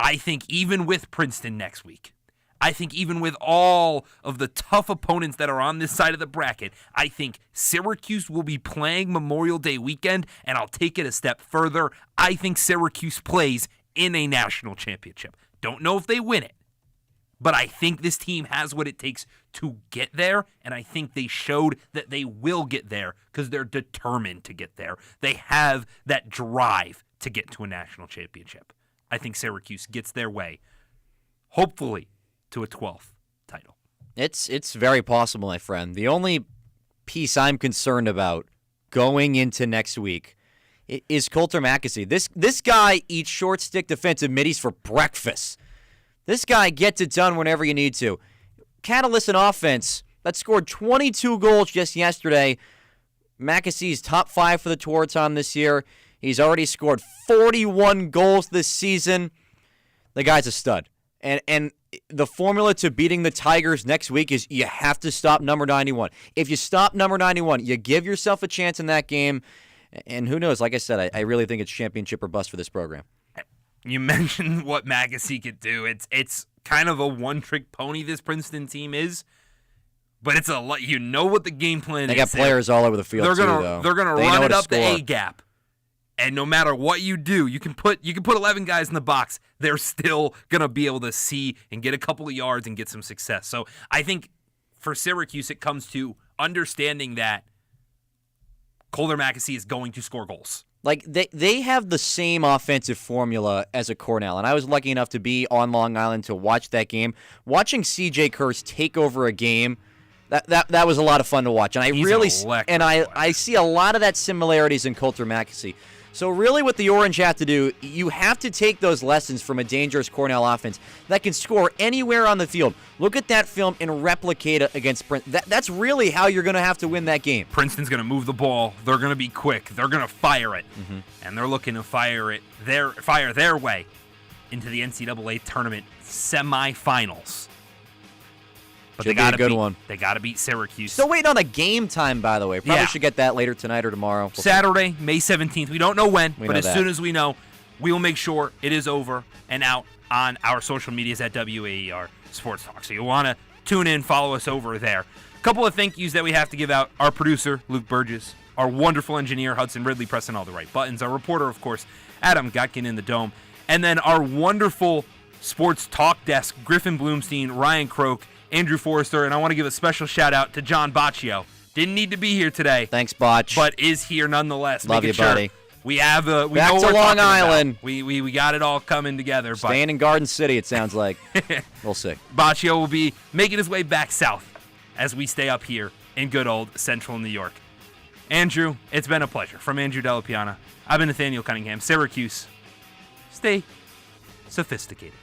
I think even with Princeton next week, I think even with all of the tough opponents that are on this side of the bracket, I think Syracuse will be playing Memorial Day weekend, and I'll take it a step further. I think Syracuse plays in a national championship. Don't know if they win it, but I think this team has what it takes to get there, and I think they showed that they will get there because they're determined to get there. They have that drive to get to a national championship. I think Syracuse gets their way, hopefully, to a 12th title. It's very possible, my friend. The only piece I'm concerned about going into next week is Coulter Mackesy. This guy eats short stick defensive middies for breakfast. This guy gets it done whenever you need to. Catalyst in offense that scored 22 goals just yesterday. Mackesy's top 5 for the Tewaaraton this year. He's already scored 41 goals this season. The guy's a stud. And the formula to beating the Tigers next week is you have to stop number 91. If you stop number 91, you give yourself a chance in that game. And who knows? Like I said, I really think it's championship or bust for this program. You mentioned what Mackesy could do. It's kind of a one-trick pony this Princeton team is. But it's a lot. You know what the game plan is. They got players all over the field, They're though. They're going to run it up the A gap. And no matter what you do, you can put 11 guys in the box. They're still going to be able to see and get a couple of yards and get some success. So I think for Syracuse, it comes to understanding that Coulter Mackesy is going to score goals. Like, they have the same offensive formula as a Cornell, and I was lucky enough to be on Long Island to watch that game. Watching C.J. Kurtz take over a game, that was a lot of fun to watch. And I see a lot of that similarities in Coulter Mackesy. So really what the Orange have to do, you have to take those lessons from a dangerous Cornell offense that can score anywhere on the field. Look at that film and replicate it against Princeton. That's really how you're going to have to win that game. Princeton's going to move the ball. They're going to be quick. They're going to fire it. Mm-hmm. And they're looking to fire their way into the NCAA tournament semifinals. But Should be a good one. They got to beat Syracuse. Still waiting on a game time, by the way. Probably should get that later tonight or tomorrow. Saturday, May 17th. We don't know when, but as soon as we know, we will make sure it is over and out on our social medias at WAER Sports Talk. So you want to tune in, follow us over there. A couple of thank yous that we have to give out. Our producer, Luke Burgess. Our wonderful engineer, Hudson Ridley, pressing all the right buttons. Our reporter, of course, Adam Gotkin in the Dome. And then our wonderful sports talk desk, Griffin Bloomstein, Ryan Croak, Andrew Forrester, and I want to give a special shout-out to John Baccio. Didn't need to be here today. Thanks, Botch. But is here nonetheless. Love you, buddy. We have we Back know to what we're Long talking about. Island. We got it all coming together. Staying in Garden City, it sounds like. We'll see. Baccio will be making his way back south as we stay up here in good old central New York. Andrew, it's been a pleasure. From Andrew Della Piana, I've been Nathaniel Cunningham. Syracuse, stay sophisticated.